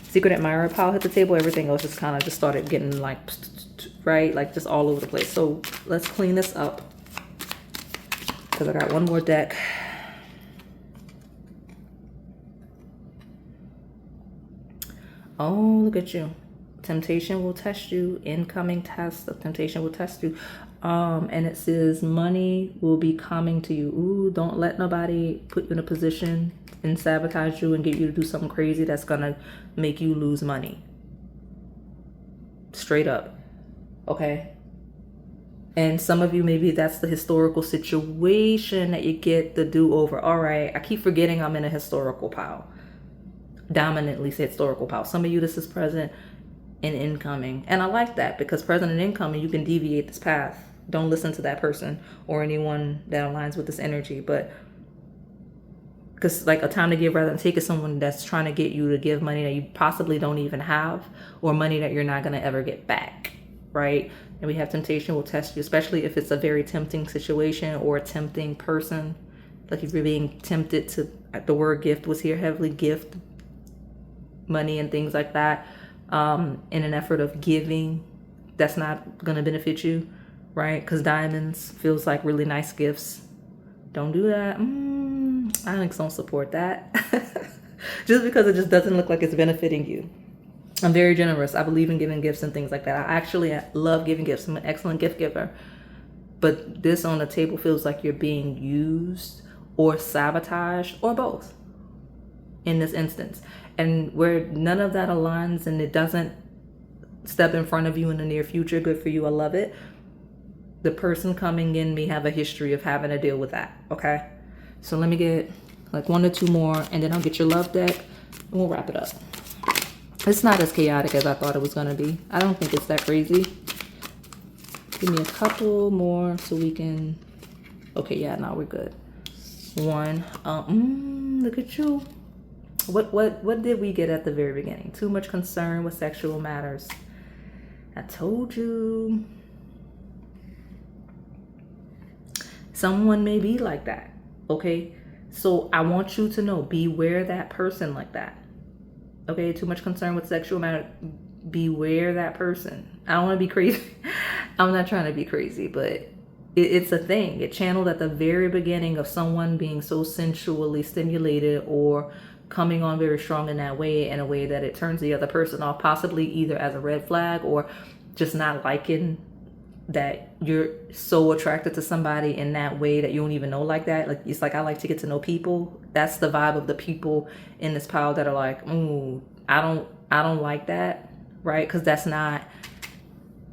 secret admirer pile hit the table, everything else just kind of just started getting like, right? Like just all over the place. So let's clean this up, because I got one more deck. Oh, look at you. Temptation will test you. Incoming test of temptation will test you. And it says money will be coming to you. Ooh, don't let nobody put you in a position and sabotage you and get you to do something crazy that's gonna make you lose money. Straight up. Okay? And some of you, maybe that's the historical situation that you get the do-over. All right, I keep forgetting I'm in a historical pile. Dominantly historical pile. Some of you, this is present and incoming. And I like that, because present and incoming, you can deviate this path. Don't listen to that person or anyone that aligns with this energy. But because like a time to give rather than take is someone that's trying to get you to give money that you possibly don't even have, or money that you're not going to ever get back, right? And we have temptation will test you, especially if it's a very tempting situation or a tempting person. Like if you're being tempted to, the word gift was here heavily, gift money and things like that, in an effort of giving that's not going to benefit you, right? Because diamonds feels like really nice gifts. Don't do that. I don't support that. Just because it just doesn't look like it's benefiting you. I'm very generous. I believe in giving gifts and things like that. I actually love giving gifts. I'm an excellent gift giver. But this on the table feels like you're being used or sabotaged or both in this instance. And where none of that aligns and it doesn't step in front of you in the near future, good for you. I love it. The person coming in may have a history of having to deal with that. Okay. So let me get like 1 or 2 more, and then I'll get your love deck and we'll wrap it up. It's not as chaotic as I thought it was going to be. I don't think it's that crazy. Give me a couple more so we can, okay. Yeah, no, we're good. 1, look at you. What did we get at the very beginning? Too much concern with sexual matters. I told you. Someone may be like that. Okay. So I want you to know, beware that person like that. Okay. Too much concern with sexual matter. Beware that person. I don't want to be crazy. I'm not trying to be crazy, but it's a thing. It channeled at the very beginning of someone being so sensually stimulated or coming on very strong in that way, in a way that it turns the other person off, possibly either as a red flag or just not liking that you're so attracted to somebody in that way that you don't even know like that. Like, it's like, I like to get to know people. That's the vibe of the people in this pile that are like, ooh, I don't like that, right? Because that's not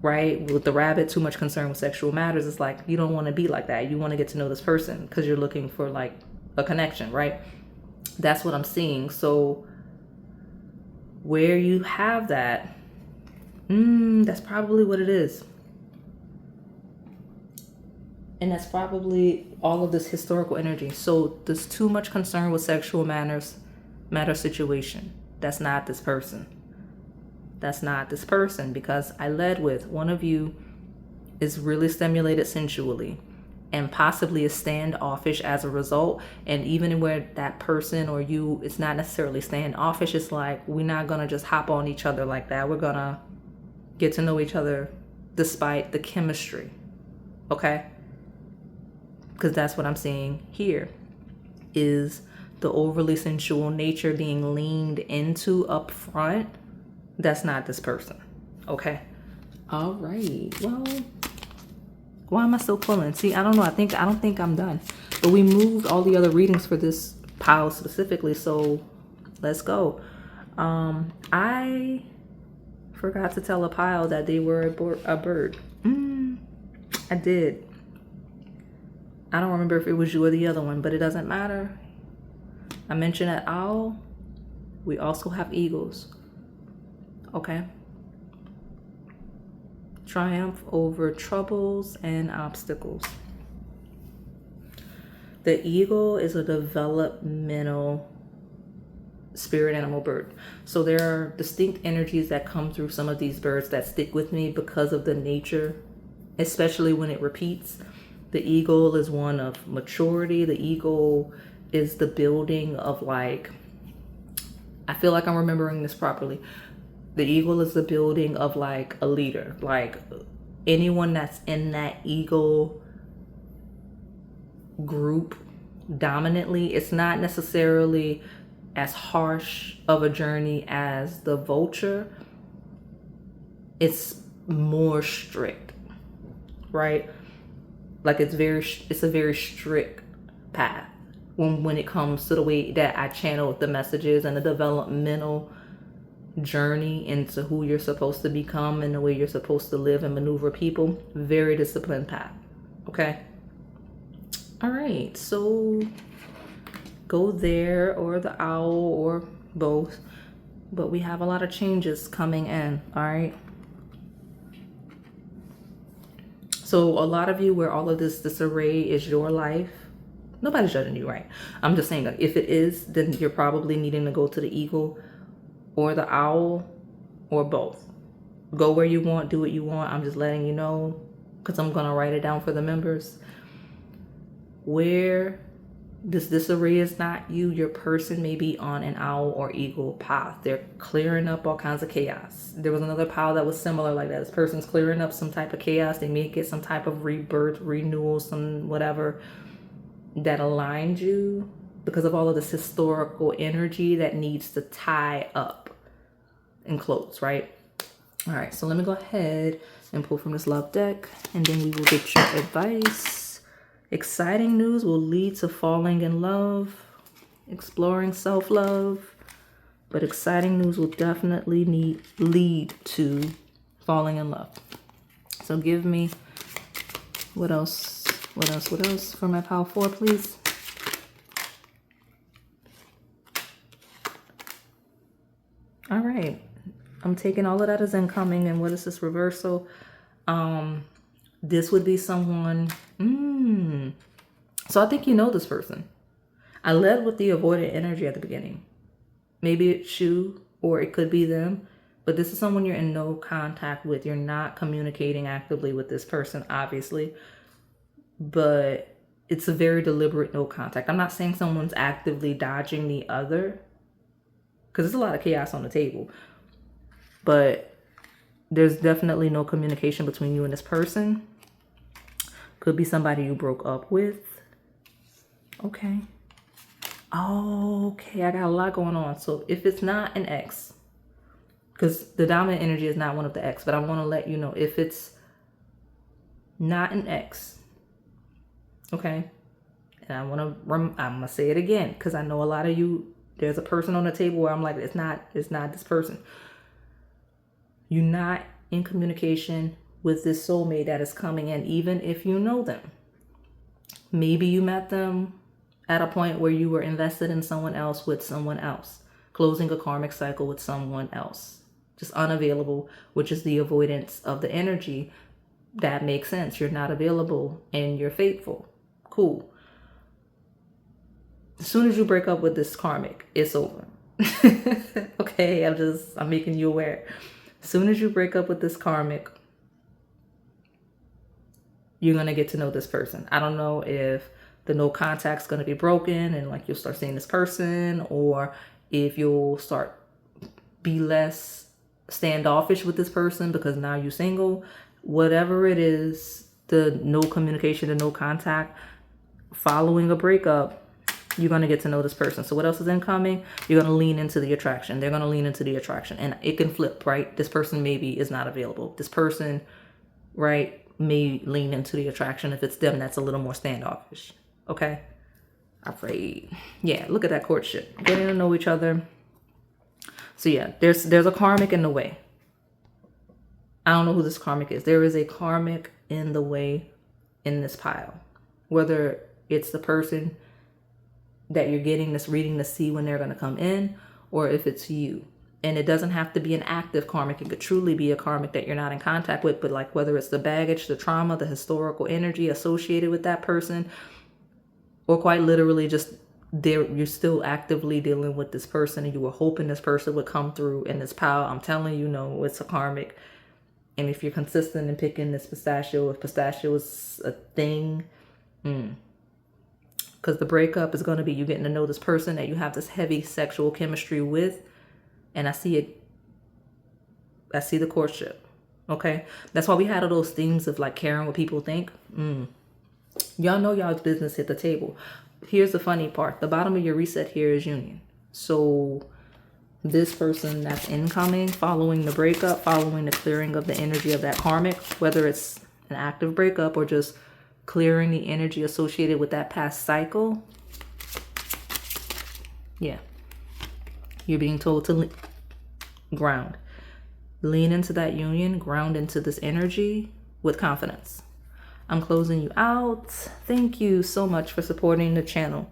right. With the rabbit, too much concern with sexual matters. It's like, you don't want to be like that. You want to get to know this person because you're looking for like a connection, right? That's what I'm seeing. So where you have that, That's probably what it is. And that's probably all of this historical energy. So there's too much concern with sexual matter situation. That's not this person. That's not this person, because I led with one of you is really stimulated sensually and possibly is standoffish as a result. And even where that person or you, it's not necessarily standoffish, it's like, we're not gonna just hop on each other like that. We're gonna get to know each other despite the chemistry. Okay? Because that's what I'm seeing here, is the overly sensual nature being leaned into up front. That's not this person. Okay. All right. Well, why am I still pulling? See, I don't know. I don't think I'm done. But we moved all the other readings for this pile specifically, so let's go. I forgot to tell a pile that they were a bird. I did. I don't remember if it was you or the other one, but it doesn't matter. I mentioned an owl. We also have eagles. Okay. Triumph over troubles and obstacles. The eagle is a developmental spirit animal bird. So there are distinct energies that come through some of these birds that stick with me because of the nature, especially when it repeats. The eagle is one of maturity. The eagle is the building of, like, I feel like I'm remembering this properly. The eagle is the building of, like, a leader. Like, anyone that's in that eagle group dominantly, it's not necessarily as harsh of a journey as the vulture. It's more strict, right? Like, it's a very strict path when it comes to the way that I channel the messages and the developmental journey into who you're supposed to become and the way you're supposed to live and maneuver people. Very disciplined path. Okay. All right. So go there, or the owl, or both. But we have a lot of changes coming in. All right. So a lot of you where all of this disarray is your life. Nobody's judging you, right? I'm just saying that if it is, then you're probably needing to go to the eagle or the owl, or both. Go where you want, do what you want. I'm just letting you know, because I'm going to write it down for the members. Where this disarray is not you, your person may be on an owl or eagle path. They're clearing up all kinds of chaos. There was another pile that was similar like that. This person's clearing up some type of chaos. They may get some type of rebirth, renewal, some whatever that aligned you because of all of this historical energy that needs to tie up and close, right? All right, so let me go ahead and pull from this love deck, and then we will get your advice. Exciting news will lead to falling in love, exploring self-love, but exciting news will definitely lead to falling in love. So give me, what else for my pile 4, please? All right, I'm taking all of that as incoming. And what is this reversal? This would be someone, so I think you know this person. I led with the avoidant energy at the beginning. Maybe it's you, or it could be them, but this is someone you're in no contact with. You're not communicating actively with this person, obviously, but it's a very deliberate no contact. I'm not saying someone's actively dodging the other, because there's a lot of chaos on the table, but there's definitely no communication between you and this person. Could be somebody you broke up with. Okay. Okay, I got a lot going on. So if it's not an ex, because the dominant energy is not one of the ex, but I want to let you know if it's not an ex, okay? And I'm gonna say it again, because I know a lot of you, there's a person on the table where I'm like, it's not this person. You're not in communication with this soulmate that is coming in, even if you know them. Maybe you met them at a point where you were invested in someone else with someone else, closing a karmic cycle with someone else. just unavailable, which is the avoidance of the energy. That makes sense. You're not available and you're faithful. Cool. As soon as you break up with this karmic, it's over. Okay, I'm making you aware. As soon as you break up with this karmic, you're going to get to know this person. I don't know if the no contact's going to be broken and like you'll start seeing this person, or if you'll start be less standoffish with this person because now you're single. Whatever it is, the no communication, the no contact, following a breakup, you're going to get to know this person. So what else is incoming? You're going to lean into the attraction. They're going to lean into the attraction. And it can flip, right? This person maybe is not available. This person, right, may lean into the attraction. If it's them, that's a little more standoffish. Okay? Afraid. Yeah, look at that courtship. Getting to know each other. So yeah, there's a karmic in the way. I don't know who this karmic is. There is a karmic in the way in this pile. Whether it's the person that you're getting this reading to see when they're going to come in, or if it's you. And it doesn't have to be an active karmic. It could truly be a karmic that you're not in contact with, but like whether it's the baggage, the trauma, the historical energy associated with that person, or quite literally just you're still actively dealing with this person and you were hoping this person would come through in this pile. I'm telling you, no, it's a karmic. And if you're consistent in picking this pistachio, if pistachio is a thing, because the breakup is going to be you getting to know this person that you have this heavy sexual chemistry with. And I see it. I see the courtship. Okay. That's why we had all those themes of like caring what people think. Y'all know y'all's business hit the table. Here's the funny part. The bottom of your reset here is union. So this person that's incoming, following the breakup, following the clearing of the energy of that karmic, whether it's an active breakup or just clearing the energy associated with that past cycle. Yeah. You're being told to ground. Lean into that union, ground into this energy with confidence. I'm closing you out. Thank you so much for supporting the channel.